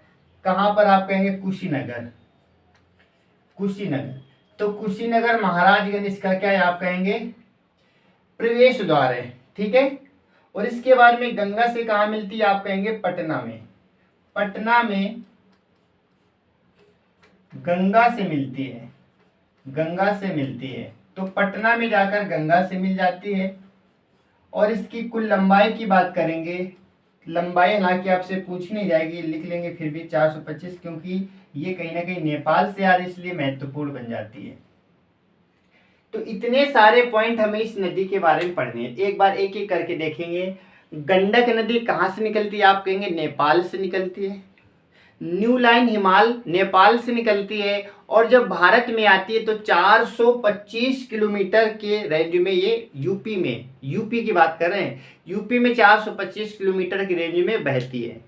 कहां पर, आप कहेंगे कुशीनगर, कुशीनगर। तो कुशीनगर महाराजगंज इसका क्या है, आप कहेंगे प्रवेश द्वार है। ठीक है, और इसके बाद में गंगा से कहां मिलती है, आप कहेंगे पटना में, पटना में गंगा से मिलती है, गंगा से मिलती है। तो पटना में जाकर गंगा से मिल जाती है। और इसकी कुल लंबाई की बात करेंगे, लंबाई हालांकि आपसे पूछ नहीं जाएगी, लिख लेंगे फिर भी 425, क्योंकि ये कहीं ना कहीं नेपाल से आ रही इसलिए महत्वपूर्ण बन जाती है। तो इतने सारे पॉइंट हमें इस नदी के बारे में पढ़ने हैं। एक बार एक एक करके देखेंगे। गंडक नदी कहाँ से निकलती है, आप कहेंगे नेपाल से निकलती है। न्यू लाइन हिमाल नेपाल से निकलती है और जब भारत में आती है तो 425 किलोमीटर के रेंज में ये यूपी की बात कर रहे हैं, यूपी में 425 किलोमीटर की रेंज में बहती है।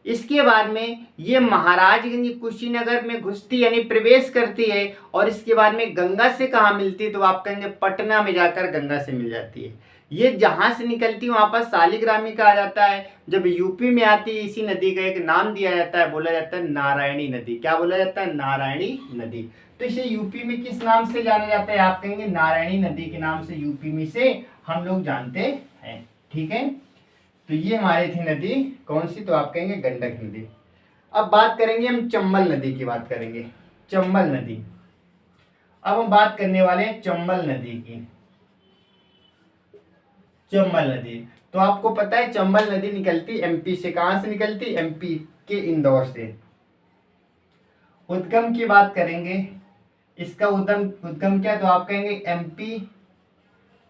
इसके बाद में ये महाराजगंज कुशीनगर में घुसती यानी प्रवेश करती है और इसके बाद में गंगा से कहाँ मिलती है तो आप कहेंगे पटना में जाकर गंगा से मिल जाती है। ये जहाँ से निकलती है वहाँ पर शालिग्रामी कहा जाता है। जब यूपी में आती है इसी नदी का एक नाम दिया जाता है, बोला जाता है नारायणी नदी। क्या बोला जाता है? नारायणी नदी। तो इसे यूपी में किस नाम से जाना जाता है? आप कहेंगे नारायणी नदी के नाम से यूपी में से हम लोग जानते हैं। ठीक है, तो ये हमारी थी नदी कौन सी? तो आप कहेंगे गंडक नदी। अब बात करेंगे हम चंबल नदी की बात करेंगे। चंबल नदी, अब हम बात करने वाले हैं चंबल नदी की। चंबल नदी, तो आपको पता है चंबल नदी निकलती एमपी से। कहां से निकलती? एमपी के इंदौर से। उद्गम की बात करेंगे, इसका उद्गम क्या? तो आप कहेंगे एमपी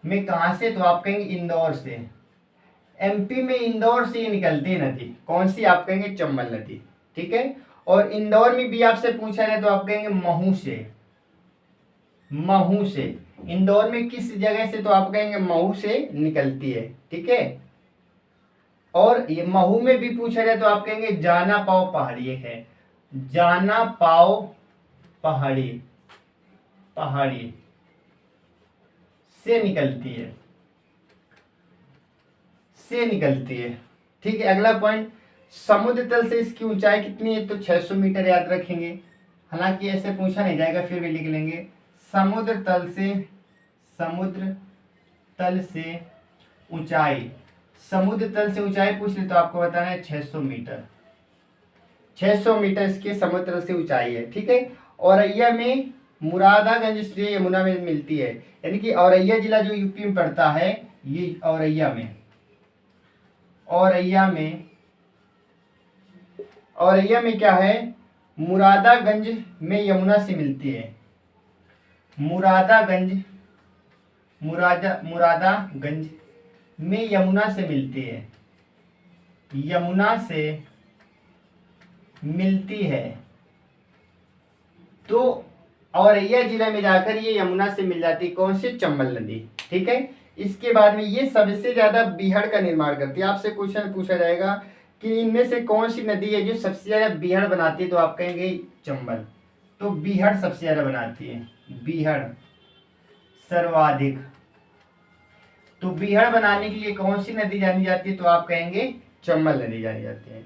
में कहां से? तो आप कहेंगे इंदौर से। एमपी में इंदौर से ही निकलती है नदी। कौन सी? आप कहेंगे चंबल नदी। ठीक है, और इंदौर में भी आपसे पूछा जाए तो आप कहेंगे महू से। महू से इंदौर में किस जगह से? तो आप कहेंगे महू से निकलती है। ठीक है, और ये महू में भी पूछा जाए तो आप कहेंगे जाना पाओ पहाड़ी एक है, जाना पाओ पहाड़ी, पहाड़ी से निकलती है, से निकलती है। ठीक है, अगला पॉइंट, समुद्र तल से इसकी ऊंचाई कितनी है? तो 600 मीटर याद रखेंगे। हालांकि ऐसे पूछा नहीं जाएगा, फिर भी लिख लेंगे। समुद्र तल से, समुद्र तल से ऊंचाई, समुद्र तल से ऊंचाई पूछ ले तो आपको बताना है 600 मीटर। 600 मीटर इसकी समुद्र तल से ऊंचाई है। ठीक है, औरैया में मुरादागंज से यमुना में मिलती है, यानी कि औरैया जिला जो यूपी में पड़ता है, ये औरैया में, औरैया में क्या है? मुरादागंज में यमुना से मिलती है। मुरादागंज में यमुना से मिलती है, यमुना से मिलती है। तो औरैया जिला में जाकर ये यमुना से मिल जाती है। कौन सी? चंबल नदी। ठीक है, इसके बाद में ये सबसे ज्यादा बीहड़ का निर्माण करती है। आपसे क्वेश्चन पूछा जाएगा कि इनमें से कौन सी नदी है जो सबसे ज्यादा बीहड़ बनाती है? तो आप कहेंगे चंबल। तो बीहड़ सबसे ज्यादा बनाती है, बीहड़ सर्वाधिक। तो बीहड़ बनाने के लिए कौन सी नदी जानी जाती है? तो आप कहेंगे चंबल नदी जानी जाती है।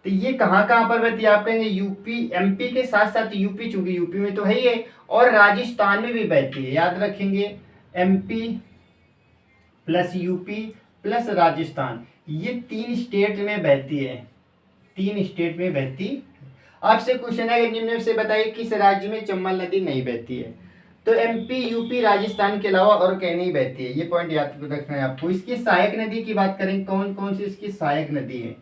तो ये कहाँ कहाँ पर बहती है? आप कहेंगे यूपी, एमपी के साथ साथ यूपी, चूंकि यूपी में तो है ही है, और राजस्थान में भी बहती है। याद रखेंगे, MP plus UP plus Rajasthan, ये 3 स्टेट में बहती है, 3 स्टेट में बहती। आपसे क्वेश्चन है निम्न से बताइए किस राज्य में चंबल नदी नहीं बहती है? तो एमपी, यूपी, राजस्थान के अलावा और कहीं नहीं बहती है। ये पॉइंट याद रखना है आपको। इसकी सहायक नदी की बात करें, कौन कौन सी इसकी सहायक नदी है?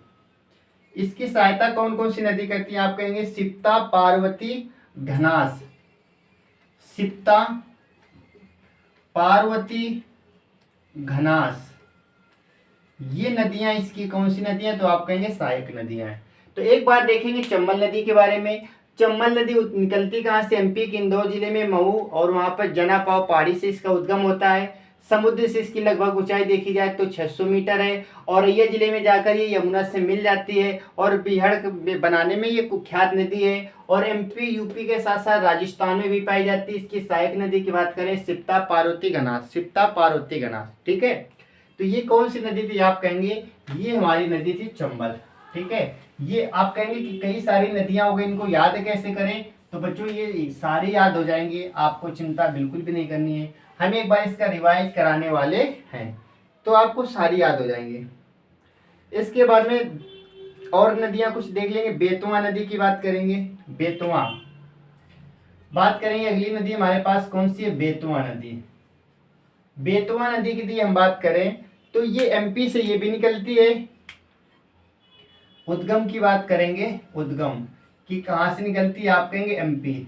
इसकी सहायता कौन कौन सी नदी करती है? आप कहेंगे सिप्ता, पार्वती, घनास। सिप्ता, पार्वती, घनास, ये नदियां इसकी कौन सी नदियां? तो आप कहेंगे सहायक नदियां हैं। तो एक बार देखेंगे चंबल नदी के बारे में। चंबल नदी निकलती कहाँ से? एमपी के इंदौर जिले में महू, और वहां पर जनापाव पहाड़ी से इसका उद्गम होता है। समुद्र से इसकी लगभग ऊंचाई देखी जाए तो 600 मीटर है। औरैया जिले में जाकर ये यमुना से मिल जाती है और बीहड़ बनाने में ये कुख्यात नदी है। और एमपी, यूपी के साथ साथ राजस्थान में भी पाई जाती है। इसकी सहायक नदी की बात करें, सिप्ता, पार्वती, घनास, सिप्ता, पार्वती, घनास। ठीक है, तो ये कौन सी नदी थी? आप कहेंगे ये हमारी नदी थी चंबल। ठीक है, ये आप कहेंगे कि कई सारी नदियां हो गई, इनको याद कैसे करें? तो बच्चों ये सारी याद हो जाएंगे, आपको चिंता बिल्कुल भी नहीं करनी है। हम एक बार इसका रिवाइज कराने वाले हैं तो आपको सारी याद हो जाएंगे। इसके बाद में और नदियां कुछ देख लेंगे। बेतवा नदी की बात करेंगे, बेतवा बात करेंगे। अगली नदी हमारे पास कौन सी है? बेतवा नदी। बेतवा नदी की हम बात करें तो ये एमपी से ये भी निकलती है। उद्गम की बात करेंगे, उद्गम की कहाँ से निकलती है? आप कहेंगे एमपी।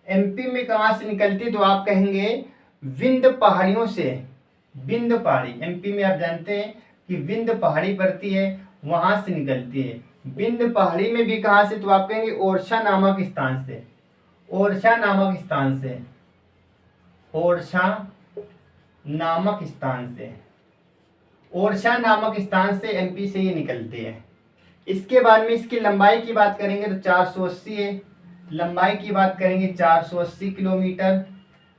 एमपी में कहाँ से निकलती है? तो आप कहेंगे विंध्य पहाड़ियों से। विंध्य पहाड़ी, एमपी में आप जानते हैं कि विंध्य पहाड़ी पड़ती है, वहां से निकलती है। विंध्य पहाड़ी में भी कहाँ से, तो आप कहेंगे ओरछा नामक स्थान से, ओरछा नामक स्थान से, ओरछा नामक स्थान से, ओरछा नामक स्थान से एमपी से ये निकलते हैं। इसके बाद में इसकी लंबाई की बात करेंगे तो 480 है, लंबाई की बात करेंगे 480 किलोमीटर,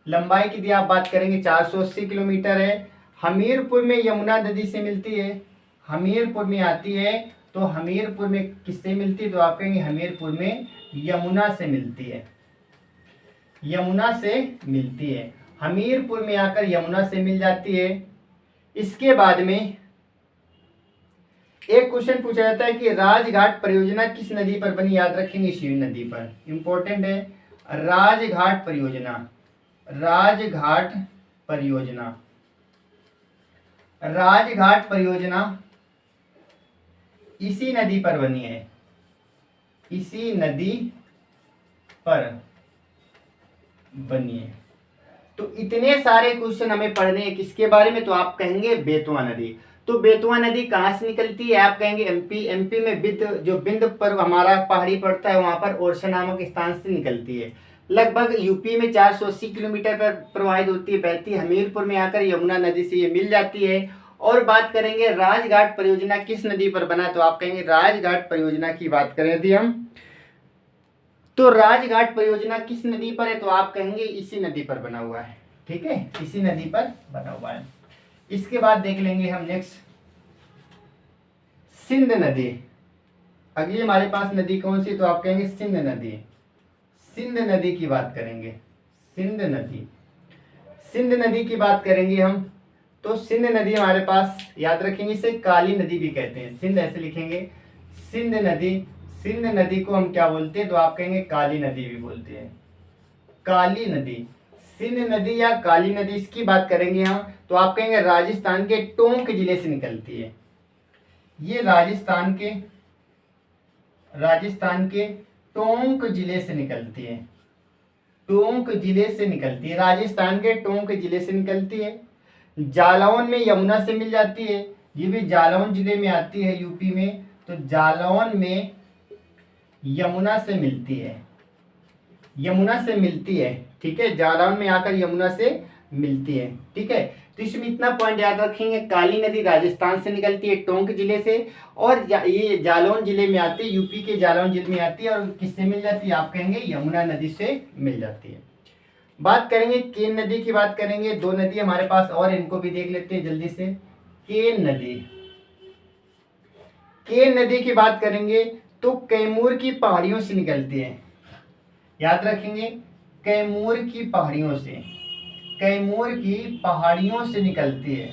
लंबाई की आप बात करेंगे 480 किलोमीटर है। हमीरपुर में यमुना नदी से मिलती है, हमीरपुर में आती है, तो हमीरपुर में किससे मिलती है, तो आप कहेंगे हमीरपुर में यमुना से मिलती है, यमुना से मिलती है, हमीरपुर में आकर यमुना से मिल जाती है। इसके बाद में एक क्वेश्चन पूछा जाता है कि राजघाट परियोजना किस नदी पर बनी, याद रखेंगे शिव नदी पर, इंपॉर्टेंट है। राजघाट परियोजना, राजघाट परियोजना, राजघाट परियोजना इसी नदी पर बनी है, इसी नदी पर बनी है। तो इतने सारे क्वेश्चन हमें पढ़ने हैं किसके बारे में, तो आप कहेंगे बेतवा नदी। तो बेतवा नदी कहाँ से निकलती है, आप कहेंगे एमपी, एमपी में विंध्य पर हमारा पहाड़ी पड़ता है, वहां पर ओरछा नामक स्थान से निकलती है। लगभग यूपी में 480 किलोमीटर पर प्रवाहित होती है, बहती है, हमीरपुर में आकर यमुना नदी से ये मिल जाती है। और बात करेंगे राजघाट परियोजना किस नदी पर बना, तो आप कहेंगे राजघाट परियोजना की बात करें यदि हम, तो राजघाट परियोजना किस नदी पर है, तो आप कहेंगे इसी नदी पर बना हुआ है, ठीक है, इसी नदी पर बना हुआ है। इसके बाद देख लेंगे हम नेक्स्ट सिंध नदी। अगली हमारे पास नदी कौन सी, तो आप कहेंगे सिंध नदी, सिंध नदी की बात करेंगे, सिंध नदी, सिंध नदी की बात करेंगे हम। तो सिंध नदी हमारे पास याद रखेंगे, इसे काली नदी भी कहते हैं, सिंध ऐसे लिखेंगे, सिंध नदी, सिंध नदी को हम क्या बोलते हैं, तो आप कहेंगे काली नदी भी बोलते हैं, काली नदी, सिंध नदी या काली नदी, इसकी बात करेंगे हम, तो आप कहेंगे राजस्थान के टोंक जिले से निकलती है। ये राजस्थान के टोंक जिले से निकलती है, टोंक जिले से निकलती है, राजस्थान के टोंक जिले से निकलती है। जालौन में यमुना से मिल जाती है, ये भी जालौन जिले में आती है यूपी में, तो जालौन में यमुना से मिलती है, यमुना से मिलती है, ठीक है, जालौन में आकर यमुना से मिलती है, ठीक है। तो इसमें इतना पॉइंट याद रखेंगे, काली नदी राजस्थान से निकलती है टोंक जिले से, और ये जालौन जिले में आती है, यूपी के जालौन जिले में आती है, और किससे मिल जाती है, आप कहेंगे यमुना नदी से मिल जाती है। बात करेंगे केन नदी की, बात करेंगे, दो नदी हमारे पास और, इनको भी देख लेते हैं जल्दी से। केन नदी, केन नदी की बात करेंगे तो कैमूर की पहाड़ियों से निकलती है, याद रखेंगे, कैमूर की पहाड़ियों से, कैमूर की पहाड़ियों से निकलती है,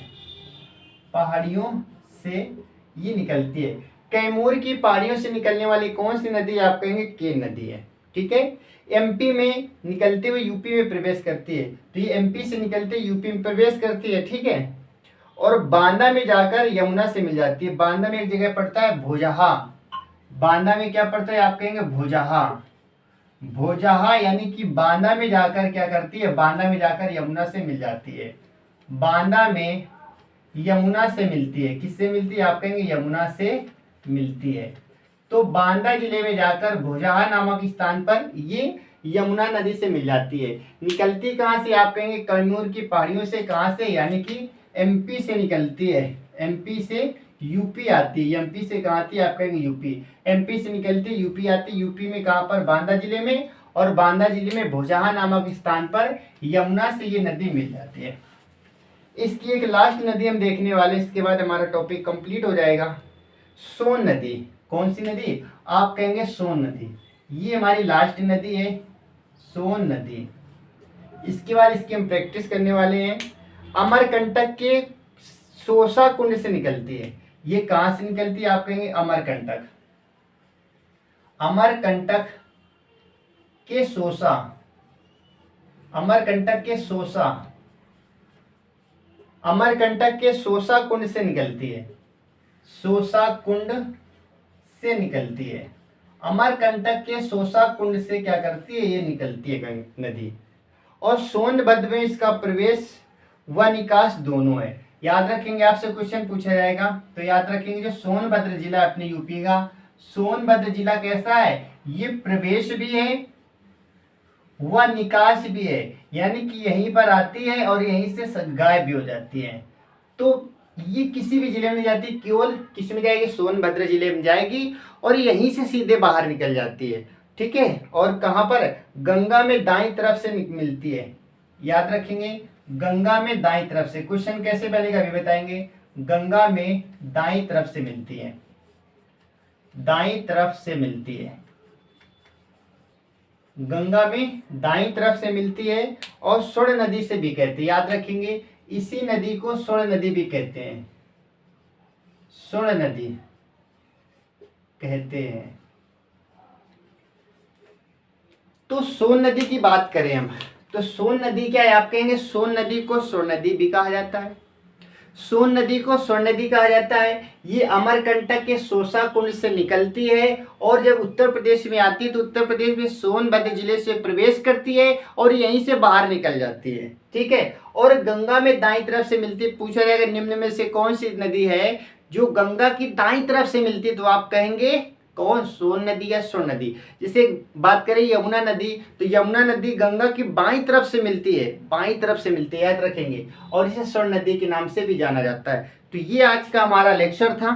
पहाड़ियों से ये निकलती है। कैमूर की पहाड़ियों से निकलने वाली कौन सी नदी, आप कहेंगे केन नदी है, ठीक है। एमपी में निकलते हुए यूपी में प्रवेश करती है, तो ये एमपी से निकलते यूपी में प्रवेश करती है, ठीक है। और बांदा में जाकर यमुना से मिल जाती है। बांदा में एक जगह पड़ता है भोजहा, बांदा में क्या पड़ता है, आप कहेंगे भोजहा, भोजहा यानी कि बांदा में जाकर क्या करती है, बांदा में जाकर यमुना से मिल जाती है, बांदा में यमुना से मिलती है, किससे मिलती है, आप कहेंगे यमुना से मिलती है। तो बांदा जिले में जाकर भोजहा नामक स्थान पर ये यमुना नदी से मिल जाती है। निकलती कहाँ से, आप कहेंगे कैमूर की पहाड़ियों से, कहाँ से, यानी कि एमपी से निकलती है, एमपी से यूपी आती है, एमपी से कहाँ आती है, आप कहेंगे यूपी, एमपी से निकलती है यूपी आती है, यूपी में कहाँ पर, बांदा जिले में, और बांदा जिले में भोजहा नामक स्थान पर यमुना से ये नदी मिल जाती है। इसकी एक लास्ट नदी हम देखने वाले, इसके बाद हमारा टॉपिक कंप्लीट हो जाएगा। सोन नदी, कौन सी नदी, आप कहेंगे सोन नदी, ये हमारी लास्ट नदी है, सोन नदी। इसके बाद इसकी हम प्रैक्टिस करने वाले हैं। अमरकंटक के सोसा कुंड से निकलती है, ये कहां से निकलती है, आप कहेंगे अमरकंटक, अमरकंटक के सोसा, अमरकंटक के सोसा, अमरकंटक के सोसा कुंड से निकलती है, सोसा कुंड से निकलती है, अमरकंटक के सोसा कुंड से क्या करती है, ये निकलती है नदी। और सोनभद्र में इसका प्रवेश व निकास दोनों है। याद रखेंगे, आपसे क्वेश्चन पूछा जाएगा तो याद रखेंगे, जो सोनभद्र जिला अपने यूपी का, सोनभद्र जिला कैसा है, ये प्रवेश भी है व निकास भी है, यानी कि यहीं पर आती है और यहीं से गायब भी हो जाती है। तो ये किसी भी जिले में जाती है, केवल किस में जाएगी, सोनभद्र जिले में जाएगी और यहीं से सीधे बाहर निकल जाती है। ठीक है, और कहाँ पर, गंगा में दाईं तरफ से मिलती है, याद रखेंगे, गंगा में दाईं तरफ से। क्वेश्चन कैसे बनेगा अभी बताएंगे। गंगा में दाईं तरफ से मिलती है, दाईं तरफ से मिलती है, गंगा में दाईं तरफ से मिलती है और स्वर्ण नदी से भी कहते हैं, याद रखेंगे, इसी नदी को स्वर्ण नदी भी कहते हैं, स्वर्ण नदी कहते हैं। तो सोन नदी की बात करें हम, तो सोन नदी क्या है, आप कहेंगे सोन नदी को स्वर्ण नदी भी कहा जाता है, सोन नदी को स्वर्ण नदी कहा जाता है। ये अमरकंटक के सोसा कुंड से निकलती है और जब उत्तर प्रदेश में आती है तो उत्तर प्रदेश में सोनभद्र जिले से प्रवेश करती है और यहीं से बाहर निकल जाती है। ठीक है, और गंगा में दाईं तरफ से मिलती है। पूछा जाएगा निम्न में से कौन सी नदी है जो गंगा की दाईं तरफ से मिलती है, तो आप कहेंगे कौन, सोन नदी या स्वर्ण नदी। जैसे बात करें यमुना नदी, तो यमुना नदी गंगा की बाईं तरफ से मिलती है, बाईं तरफ से मिलती है, याद रखेंगे, और इसे स्वर्ण नदी के नाम से भी जाना जाता है। तो ये आज का हमारा लेक्चर था,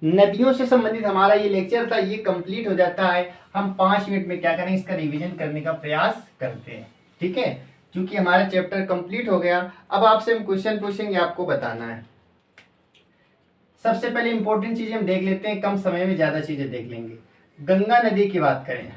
नदियों से संबंधित हमारा ये लेक्चर था, ये कंप्लीट हो जाता है। हम 5 मिनट में क्या करें, इसका रिवीजन करने का प्रयास करते हैं। ठीक है, क्योंकि हमारा चैप्टर कंप्लीट हो गया, अब आपसे हम क्वेश्चन पूछेंगे, आपको बताना है। सबसे पहले इंपॉर्टेंट चीजें हम देख लेते हैं, कम समय में ज्यादा चीजें देख लेंगे। गंगा नदी की बात करें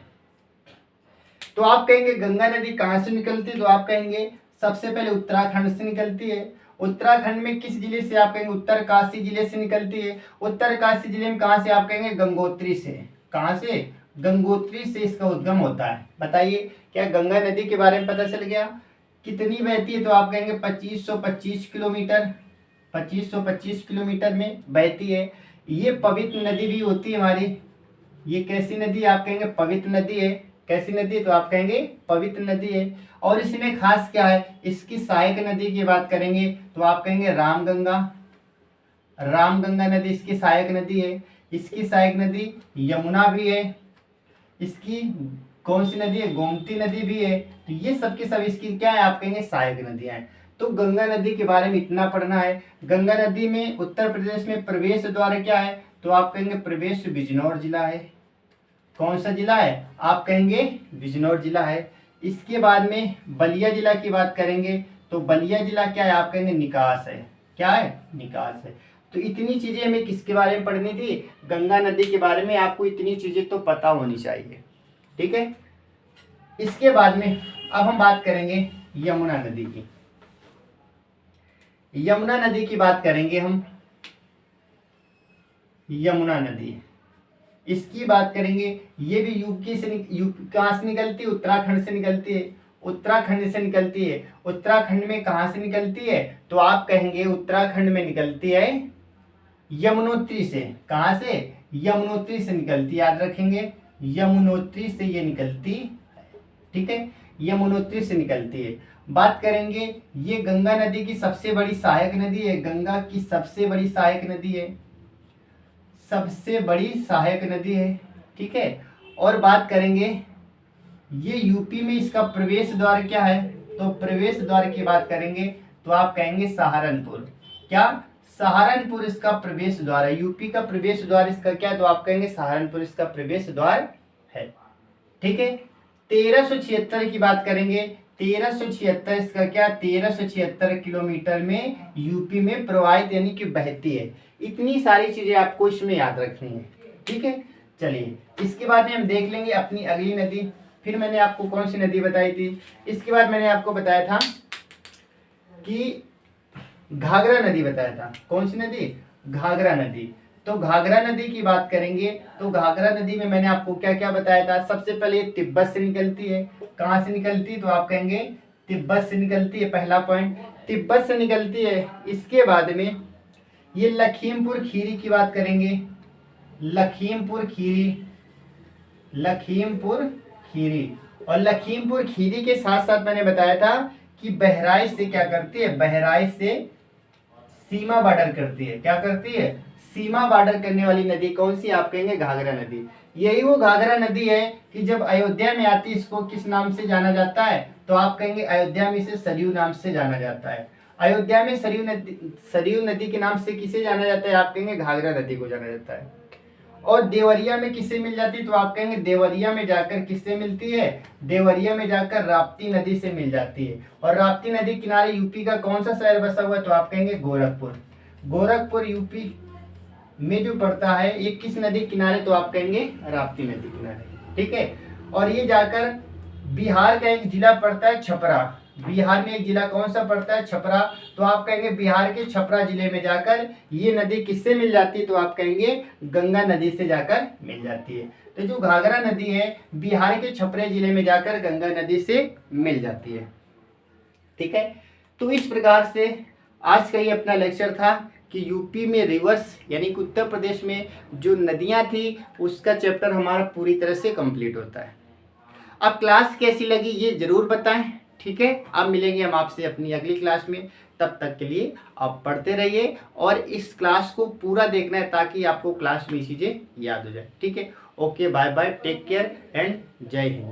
तो आप कहेंगे गंगा नदी कहाँ से निकलती है, तो आप कहेंगे सबसे पहले उत्तराखंड से निकलती है। उत्तराखंड में किस जिले से, आप कहेंगे उत्तरकाशी जिले से निकलती है। उत्तरकाशी जिले में कहाँ से, आप कहेंगे गंगोत्री से। कहाँ से, गंगोत्री से इसका उद्गम होता है। बताइए क्या गंगा नदी के बारे में पता चल गया। कितनी बहती है, तो आप कहेंगे 2525 किलोमीटर, 2525 किलोमीटर में बहती है। ये पवित्र नदी भी होती है हमारी। ये कैसी नदी, आप कहेंगे पवित्र नदी है। कैसी नदी है, तो आप कहेंगे पवित्र नदी है। और इसमें खास क्या है, इसकी सहायक नदी की बात करेंगे तो आप कहेंगे रामगंगा, रामगंगा नदी इसकी सहायक नदी है। इसकी सहायक नदी यमुना भी है। इसकी कौन सी नदी है, गोमती नदी भी है। तो ये सबकी सब इसकी क्या है, आप कहेंगे सहायक नदियां हैं। तो गंगा नदी के बारे में इतना पढ़ना है। गंगा नदी में उत्तर प्रदेश में प्रवेश द्वार क्या है, तो आप कहेंगे प्रवेश बिजनौर जिला है। कौन सा जिला है, आप कहेंगे बिजनौर जिला है। इसके बाद में बलिया जिला की बात करेंगे तो बलिया जिला क्या है, आप कहेंगे निकास है। क्या है, निकास है। तो इतनी चीजें हमें किसके बारे में पढ़नी थी, गंगा नदी के बारे में। आपको इतनी चीजें तो पता होनी चाहिए। ठीक है, इसके बाद में अब हम बात करेंगे यमुना नदी की। यमुना नदी की बात करेंगे हम। यमुना नदी, इसकी बात करेंगे। ये भी यूपी कहाँ से निकलती है, उत्तराखंड से निकलती है। उत्तराखंड से निकलती है। उत्तराखंड में कहाँ से निकलती है, तो आप कहेंगे उत्तराखंड में निकलती है यमुनोत्री से। कहाँ से, यमुनोत्री से निकलती है, याद रखेंगे, यमुनोत्री से ये निकलती है। ठीक है, यमुनोत्री से निकलती है। बात करेंगे ये गंगा नदी की सबसे बड़ी सहायक नदी है। गंगा की सबसे बड़ी सहायक नदी है, सबसे बड़ी सहायक नदी है। ठीक है, और बात करेंगे ये यूपी में इसका प्रवेश द्वार क्या है, तो प्रवेश द्वार की बात करेंगे तो आप कहेंगे सहारनपुर। क्या, सहारनपुर इसका प्रवेश द्वार है। यूपी का प्रवेश द्वार इसका क्या, तो आप कहेंगे सहारनपुर इसका प्रवेश द्वार है। ठीक है, 1376 की बात करेंगे। 1376 इसका क्या, 1376 किलोमीटर में यूपी में प्रवाहित यानी कि बहती है। इतनी सारी चीजें आपको इसमें याद रखनी है। ठीक है, चलिए इसके बाद में हम देख लेंगे अपनी अगली नदी। फिर मैंने आपको कौन सी नदी बताई थी, इसके बाद मैंने आपको बताया था कि घाघरा नदी बताया था। कौन सी नदी, घाघरा नदी। तो घाघरा नदी की बात करेंगे तो घाघरा नदी में मैंने आपको क्या क्या बताया था। सबसे पहले तिब्बत से निकलती है। कहाँ से निकलती है, तो आप कहेंगे तिब्बत से निकलती है। पहला पॉइंट, तिब्बत से निकलती है। इसके बाद में ये लखीमपुर खीरी की बात करेंगे। लखीमपुर खीरी, लखीमपुर खीरी। और लखीमपुर खीरी के साथ साथ मैंने बताया था कि बहराइच से क्या करती है, बहराइच से सीमा बॉर्डर करती है। क्या करती है, सीमा बॉर्डर करने वाली नदी कौन सी, आप कहेंगे घाघरा नदी। यही वो घाघरा नदी है कि जब अयोध्या में आती इसको किस नाम से जाना जाता है, तो आप कहेंगे अयोध्या में इसे सरयू नाम से जाना जाता है। अयोध्या में सरयू नदी के नाम से किसे जाना जाता है, आप कहेंगे घाघरा नदी को जाना जाता है। और देवरिया में किससे मिल जाती है, तो आप कहेंगे देवरिया में जाकर किससे मिलती है, देवरिया में जाकर राप्ती नदी से मिल जाती है। और राप्ती नदी किनारे यूपी का कौन सा शहर बसा हुआ है, तो आप कहेंगे गोरखपुर। गोरखपुर यूपी में जो पड़ता है ये किस नदी किनारे, तो आप कहेंगे राप्ती नदी किनारे, ठीक है। और ये जाकर बिहार का एक जिला पड़ता है छपरा, बिहार में एक जिला कौन सा पड़ता है, छपरा। तो आप कहेंगे बिहार के छपरा जिले में जाकर ये नदी किससे मिल जाती है, तो आप कहेंगे गंगा नदी से जाकर मिल जाती है। तो जो घाघरा नदी है बिहार के छपरे जिले में जाकर गंगा नदी से मिल जाती है, ठीक है। तो इस प्रकार से आज का ये अपना लेक्चर था कि यूपी में रिवर्स यानी कि उत्तर प्रदेश में जो नदियां थी उसका चैप्टर हमारा पूरी तरह से कंप्लीट होता है। अब क्लास कैसी लगी ये जरूर बताएं, ठीक है। अब मिलेंगे हम आपसे अपनी अगली क्लास में, तब तक के लिए आप पढ़ते रहिए और इस क्लास को पूरा देखना है ताकि आपको क्लास में ये चीज़ें याद हो जाए, ठीक है। Okay, bye bye, take care and जय हिंद।